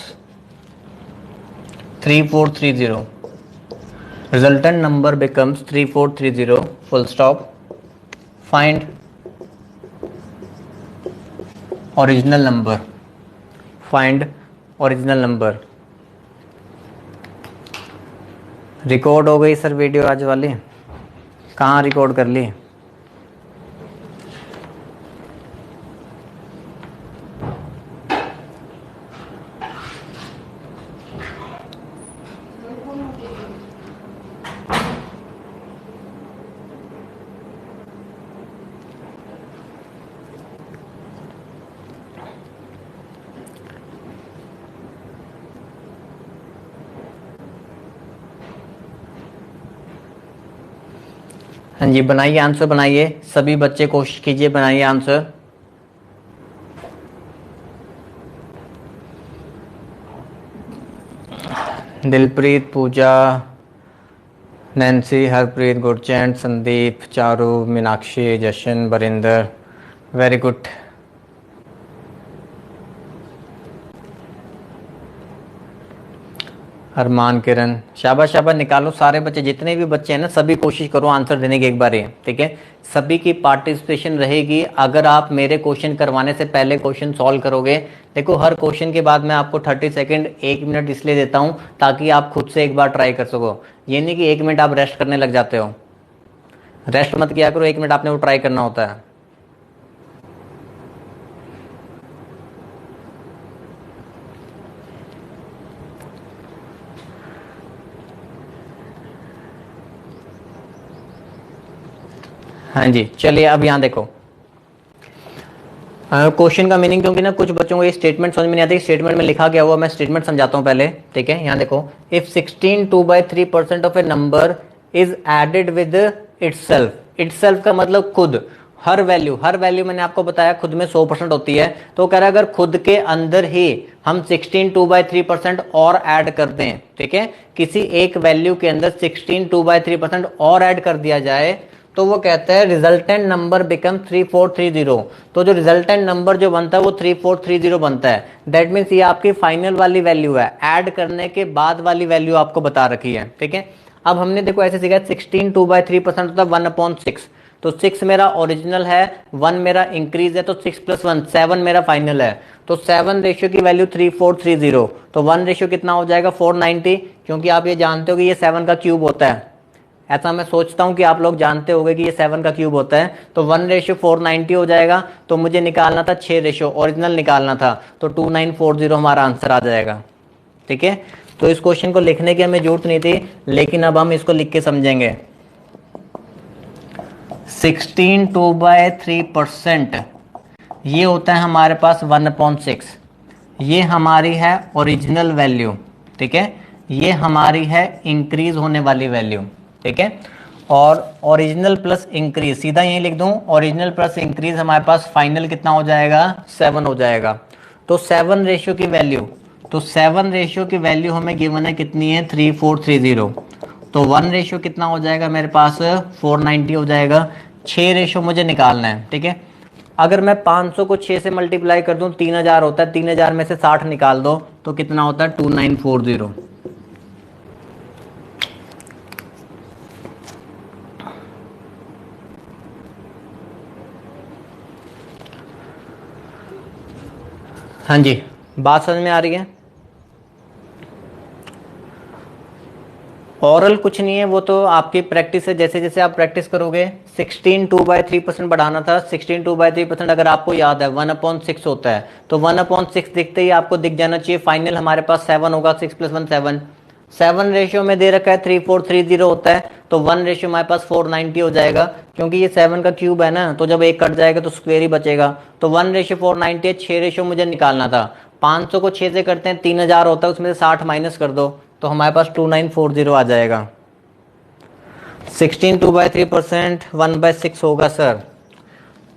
3430. Resultant number becomes 3430, full stop. Find original number. Find original number. Record हो गई sir video आज वाली? कहाँ record कर ली? हाँ जी, बनाइए answer, बनाइए सभी बच्चे, कोशिश कीजिए बनाइए आंसर। दिलप्रीत, पूजा, नैन्सी, हरप्रीत, गुरचैंड, संदीप, चारू, मीनाक्षी, जशन, बरिंदर, वेरी गुड। अरमान, किरण, शाबाश शाबाश, निकालो सारे बच्चे, जितने भी बच्चे हैं ना सभी कोशिश करो आंसर देने की एक बार ही, ठीक है। सभी की पार्टिसिपेशन रहेगी। अगर आप मेरे क्वेश्चन करवाने से पहले क्वेश्चन सॉल्व करोगे, देखो हर क्वेश्चन के बाद मैं आपको 30 सेकंड 1 मिनट इसलिए देता हूं ताकि आप खुद से एक बार ट्राई कर सको। ये नहीं कि 1 मिनट आप रेस्ट करने लग जाते हो, रेस्ट मत किया करो, 1 मिनट आपने वो ट्राई करना होता है। हाँ जी, चलिए अब यहाँ देखो क्वेश्चन का मीनिंग, क्योंकि ना कुछ बच्चों को ये स्टेटमेंट समझ में नहीं आती, स्टेटमेंट में लिखा गया हुआ, मैं स्टेटमेंट समझाता हूँ पहले, ठीक है। यहाँ देखो, if 16 2/3% of a number is added with itself. Itself का मतलब खुद, हर वैल्यू, हर वैल्यू मैंने आपको बताया खुद में 100% होती है। तो कह रहा है अगर खुद के अंदर ही हम 16 2/3% और ऐड कर दें, ठीक है, किसी एक वैल्यू के अंदर 16 2/3% और ऐड कर दिया जाए, तो वो कहता है रिजल्टेंट नंबर बिकम 3430। तो जो रिजल्टेंट नंबर जो बनता है वो 3430 बनता है। दैट मीन्स ये आपकी फाइनल वाली वैल्यू है, ऐड करने के बाद वाली वैल्यू आपको बता रखी है। ठीक है, अब हमने देखो ऐसे सीखा 16 2/3% होता है 1/6। तो 6 मेरा ओरिजिनल है, 1 मेरा इंक्रीज है, तो 6 + 1 7 मेरा फाइनल है। तो 7 रेशियो की वैल्यू 3430, तो 1 रेशियो कितना हो जाएगा 490, क्योंकि आप ये जानते हो कि ये 7 का क्यूब होता है। ऐसा मैं सोचता हूं कि आप लोग जानते होंगे कि ये 7 का क्यूब होता है। तो 1 रेशियो 490 हो जाएगा। तो मुझे निकालना था 6 रेशियो, ओरिजिनल निकालना था, तो 2940 हमारा आंसर आ जाएगा। ठीक है, तो इस क्वेश्चन को लिखने की हमें जरूरत नहीं थी, लेकिन अब हम इसको लिख के समझेंगे। 16 2/3% ये होता है हमारे पास 1/6। ये हमारी है ओरिजिनल वैल्यू। ठीक है, ये हमारी है इंक्रीज होने वाली वैल्यू। ठीक है, और ओरिजिनल प्लस इंक्रीज सीधा यही लिख दूं, ओरिजिनल प्लस इंक्रीज हमारे पास फाइनल कितना हो जाएगा 7 हो जाएगा। तो 7 रेशियो की वैल्यू, तो 7 रेशियो की वैल्यू हमें गिवन है कितनी है 3430। तो 1 रेशियो कितना हो जाएगा मेरे पास 490 हो जाएगा। 6 रेशियो मुझे निकालना है। ठीक है, अगर मैं 500 को 6 से मल्टीप्लाई कर दूं 3000 होता है, 3000 में से 60 निकाल दो तो कितना होता है 2940। हाँ जी, बात समझ में आ रही है? ओरल कुछ नहीं है, वो तो आपकी प्रैक्टिस है, जैसे जैसे आप प्रैक्टिस करोगे। 16 2/3% बढ़ाना था, 16 2/3% अगर आपको याद है 1/6 होता है, तो 1/6 दिखते ही आपको दिख जाना चाहिए फाइनल हमारे पास 7 होगा, 6 + 1 7। 7 रेशियो में दे रखा है 3430 होता है, तो 1 रेशियो हमारे पास 490 हो जाएगा, क्योंकि ये 7 का क्यूब है ना, तो जब एक कट जाएगा तो स्क्वेयर ही बचेगा। तो 1 रेशियो 490 है, 6 रेशियो मुझे निकालना था। 500 को 6 से करते हैं 3000 होता है, उसमें से 60 माइनस कर दो तो हमारे पास 2940 आ जाएगा। 16 2/3% 1/6 होगा सर।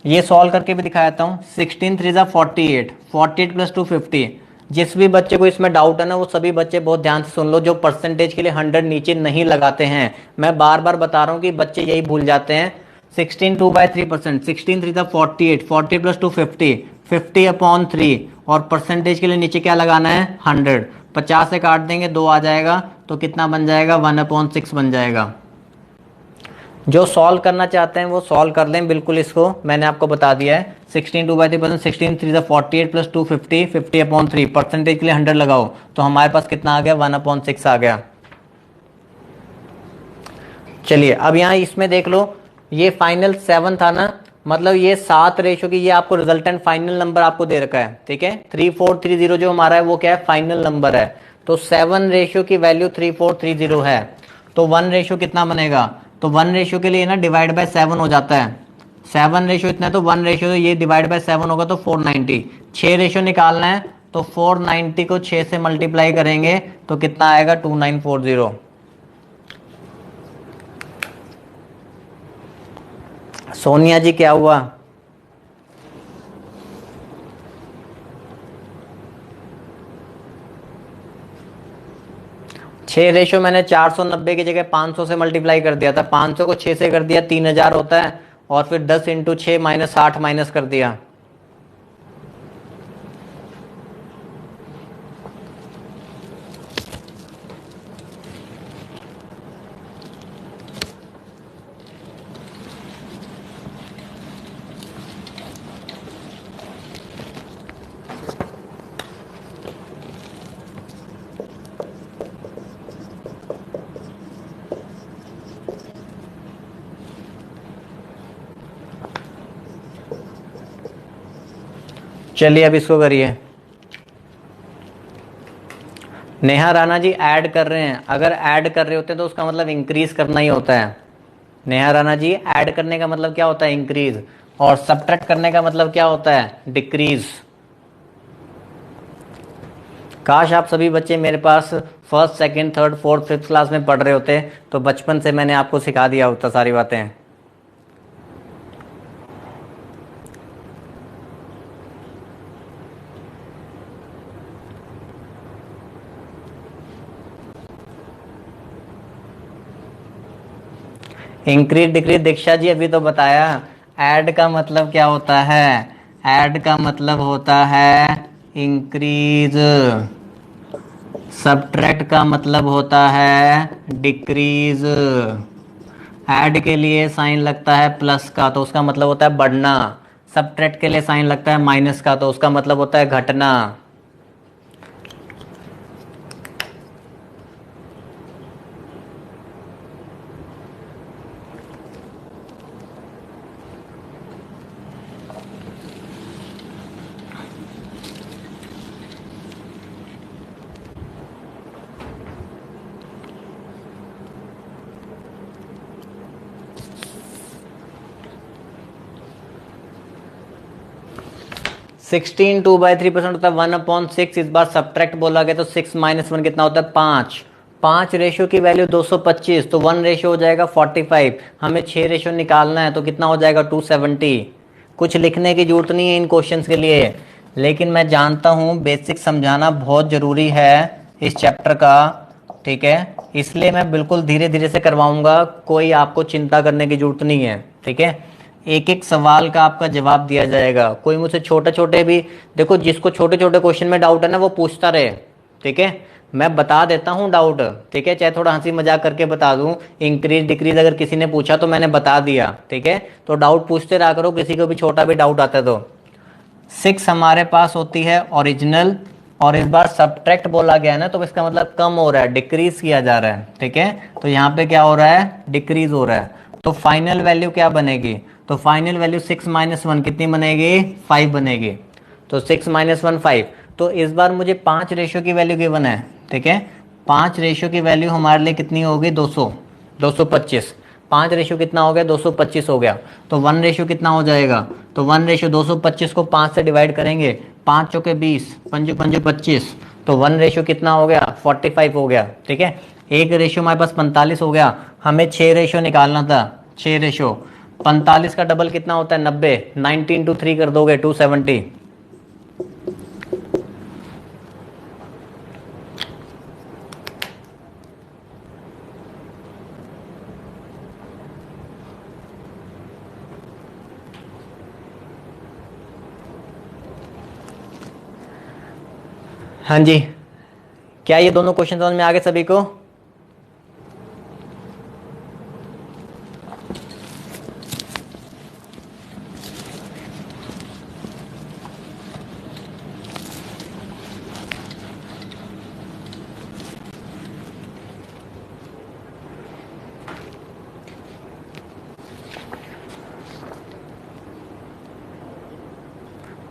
ये सॉल्व करके भी दिखाता हूँ। 16 3 48, 48 + 2 50। जिस भी बच्चे को इसमें डाउट है ना, वो सभी बच्चे बहुत ध्यान से सुन लो जो परसेंटेज के लिए 100 नीचे नहीं लगाते हैं। मैं बार बार बता रहा हूँ कि बच्चे यही भूल जाते हैं। 16 2/3%, 16 3 48, 40 + 2 50, 50/3, और परसेंटेज के लिए नीचे क्या लगाना है 100। 50 से काट देंगे 2 आ जाएगा, तो कितना बन जाएगा 1/6 बन जाएगा। जो सॉल्व करना चाहते हैं वो सॉल्व कर लें, बिल्कुल इसको मैंने आपको बता दिया है। 16 2/3%, 16 3 48 + 2 50, 50/3, परसेंटेज के लिए 100 लगाओ तो हमारे पास कितना आ गया 1/6 आ गया। चलिए अब यहाँ इसमें देख लो, ये फाइनल 7 था ना, मतलब ये 7 रेशो की, ये आपको रिजल्टेंट फाइनल नंबर आपको दे रखा है। ठीक है, 3430 जो हमारा है वो क्या है फाइनल नंबर है। तो 7 रेशो की वैल्यू 3430 है, तो 1 रेशो कितना बनेगा, तो 1 रेशो के लिए ना डिवाइड बाय 7 हो जाता है। 7 रेशो इतना है, तो 1 रेशो ये डिवाइड बाय 7 होगा तो 490। 6 रेशो निकालना है, तो 490 को 6 से मल्टीप्लाई करेंगे तो कितना आएगा 2940। सोनिया जी क्या हुआ? छह रेशो मैंने 490 की जगह 500 से मल्टीप्लाई कर दिया था, 500 को 6 से कर दिया 3000 होता है, और फिर 10 × 6 - 60 माइनस कर दिया। चलिए अब इसको करिए। नेहा राणा जी ऐड कर रहे हैं, अगर ऐड कर रहे होते हैं तो उसका मतलब इंक्रीज करना ही होता है। नेहा राणा जी ऐड करने का मतलब क्या होता है इंक्रीज, और सब्ट्रैक्ट करने का मतलब क्या होता है डिक्रीज। काश आप सभी बच्चे मेरे पास first second third fourth fifth class में पढ़ रहे होते, तो बचपन से मैंने आपको सिखा दिया होता सारी बातें। इंक्रीज डिक्रीज दीक्षा जी अभी तो बताया। ऐड का मतलब क्या होता है? ऐड का मतलब होता है इंक्रीज। सब्ट्रैक्ट का मतलब होता है डिक्रीज। ऐड के लिए साइन लगता है प्लस का, तो उसका मतलब होता है बढ़ना। सब्ट्रैक्ट के लिए साइन लगता है माइनस का, तो उसका मतलब होता है घटना। सिक्सटीन 2/3% होता है 1/6। इस बार सब्ट्रैक्ट बोला गया तो 6 - 1 कितना होता है 5। 5 रेशियो की वैल्यू 225, तो 1 रेशियो हो जाएगा 45। हमें 6 रेशियो निकालना है तो कितना हो जाएगा 270। कुछ लिखने की जरूरत नहीं है इन क्वेश्चंस के लिए, लेकिन मैं जानता हूँ बेसिक समझाना बहुत ज़रूरी है इस चैप्टर का, ठीक है। इसलिए मैं बिल्कुल धीरे धीरे से करवाऊंगा, कोई आपको चिंता करने की जरूरत नहीं है, ठीक है। एक एक सवाल का आपका जवाब दिया जाएगा। कोई मुझसे छोटे छोटे भी, देखो जिसको छोटे छोटे क्वेश्चन में डाउट है ना वो पूछता रहे, ठीक है। मैं बता देता हूँ डाउट, ठीक है, चाहे थोड़ा हंसी मजाक करके बता दूं। इंक्रीज डिक्रीज अगर किसी ने पूछा तो मैंने बता दिया, ठीक है। तो डाउट पूछते रहा करो, किसी को भी छोटा भी डाउट आता है तो। 6 हमारे पास होती है ओरिजिनल, और इस बार सब्ट्रैक्ट बोला गया है ना, तो इसका मतलब कम हो रहा है, डिक्रीज किया जा रहा है, ठीक है। तो यहाँ पे क्या हो रहा है, डिक्रीज हो रहा है। तो फाइनल वैल्यू क्या बनेगी? तो फाइनल वैल्यू 6 - 1 कितनी बनेगी? 5 बनेगी। तो 6 - 1 5। तो इस बार मुझे 5 रेशियो की वैल्यू गिवन है, ठीक है। 5 रेशियो की वैल्यू हमारे लिए कितनी होगी? 200, 225। 5 रेशियो कितना हो गया? 225 हो गया। तो 1 रेशियो कितना हो जाएगा? तो 1 रेशियो 225 को 5 से डिवाइड करेंगे, 5 चौके 20, पंजे पंजे 25। तो 1 रेशियो कितना हो गया? 45 हो गया, ठीक है। एक रेशियो हमारे पास 45 हो गया। हमें 6 रेशियो निकालना था, 6 रेशियो। 45 का डबल कितना होता है? 90। 90 इंटू 3 कर दोगे 270। हाँ जी, क्या ये दोनों क्वेश्चन समझ में आ गए सभी को?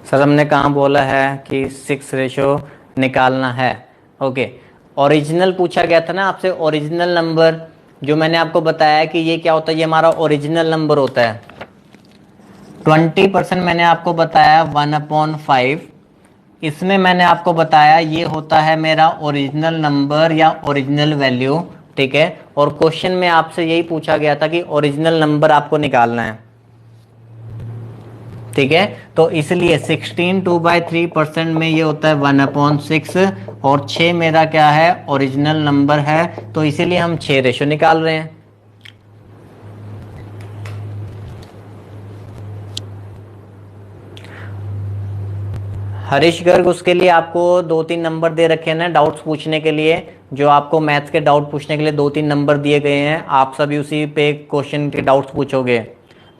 सर हमने कहाँ बोला है कि 6 रेशो निकालना है? ओके, ओरिजिनल पूछा गया था ना आपसे, ओरिजिनल नंबर। जो मैंने आपको बताया कि ये क्या होता है, ये हमारा ओरिजिनल नंबर होता है। 20% मैंने आपको बताया 1/5। इसमें मैंने आपको बताया ये होता है मेरा ओरिजिनल नंबर या ओरिजिनल वैल्यू, ठीक है। और क्वेश्चन में आपसे यही पूछा गया था कि ओरिजिनल नंबर आपको निकालना है, ठीक है। तो इसलिए 16 2/3% में ये होता है 1/6, और 6 मेरा क्या है? ओरिजिनल नंबर है, तो इसीलिए हम 6 रेशो निकाल रहे हैं। हरीश गर्ग, उसके लिए आपको 2-3 नंबर दे रखे हैं ना डाउट्स पूछने के लिए। जो आपको मैथ्स के डाउट पूछने के लिए 2-3 नंबर दिए गए हैं, आप सभी उसी पे क्वेश्चन के डाउट्स पूछोगे।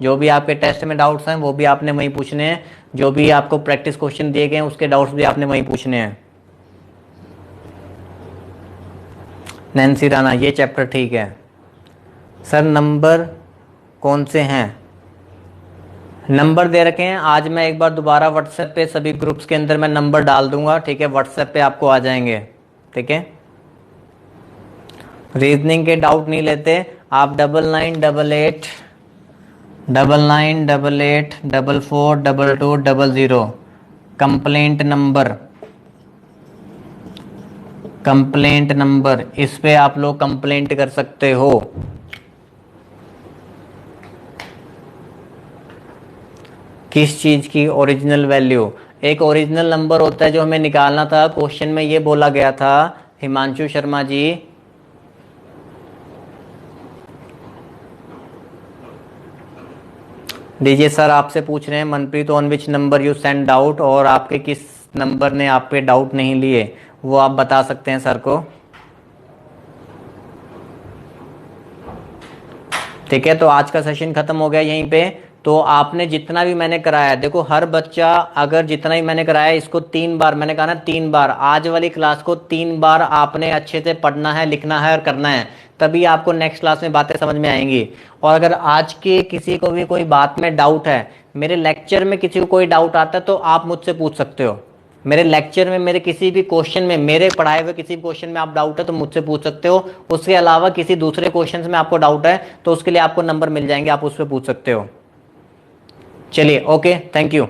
जो भी आपके टेस्ट में डाउट्स हैं वो भी आपने वहीं पूछने हैं। जो भी आपको प्रैक्टिस क्वेश्चन दिए गए हैं उसके डाउट्स भी आपने वहीं पूछने हैं। नैन्सी राणा, ये चैप्टर ठीक है सर। नंबर कौन से हैं? नंबर दे रखे हैं। आज मैं एक बार दोबारा व्हाट्सएप पे सभी ग्रुप्स के अंदर मैं नंबर डाल दूंगा, ठीक है। व्हाट्सएप पे आपको आ जाएंगे, ठीक है। रीजनिंग के डाउट नहीं लेते आप। 99889988442200 कंप्लेंट नंबर, कंप्लेंट नंबर, इस पे आप लोग कंप्लेंट कर सकते हो। किस चीज की? Original value. एक ओरिजिनल नंबर होता है जो हमें निकालना था, क्वेश्चन में ये बोला गया था हिमांशु शर्मा जी। दीजिए सर, आपसे पूछ रहे हैं Manpreet on which number you send doubt, और आपके किस नंबर ने आप पे डाउट नहीं लिए वो आप बता सकते हैं सर को। ठीक है, तो आज का सेशन खत्म हो गया यहीं पे। तो आपने जितना भी मैंने कराया है, देखो हर बच्चा अगर जितना ही मैंने कराया है इसको 3 बार, मैंने कहा ना 3 बार, आज वाली क्लास को 3 बार आपने अच्छे से पढ़ना है, लिखना है और करना है, तभी आपको नेक्स्ट क्लास में बातें समझ में आएंगी। और अगर आज के किसी को भी कोई बात में डाउट है, मेरे लेक्चर में किसी को कोई डाउट आता है तो आप मुझसे पूछ सकते हो। मेरे लेक्चर में मेरे किसी भी क्वेश्चन में, मेरे पढ़ाए हुए किसी भी क्वेश्चन में आप डाउट है तो मुझसे पूछ सकते हो। उसके अलावा किसी दूसरे क्वेश्चन में आपको डाउट है तो उसके लिए आपको नंबर मिल जाएंगे, आप उस पर पूछ सकते हो। चलिए, ओके, थैंक यू।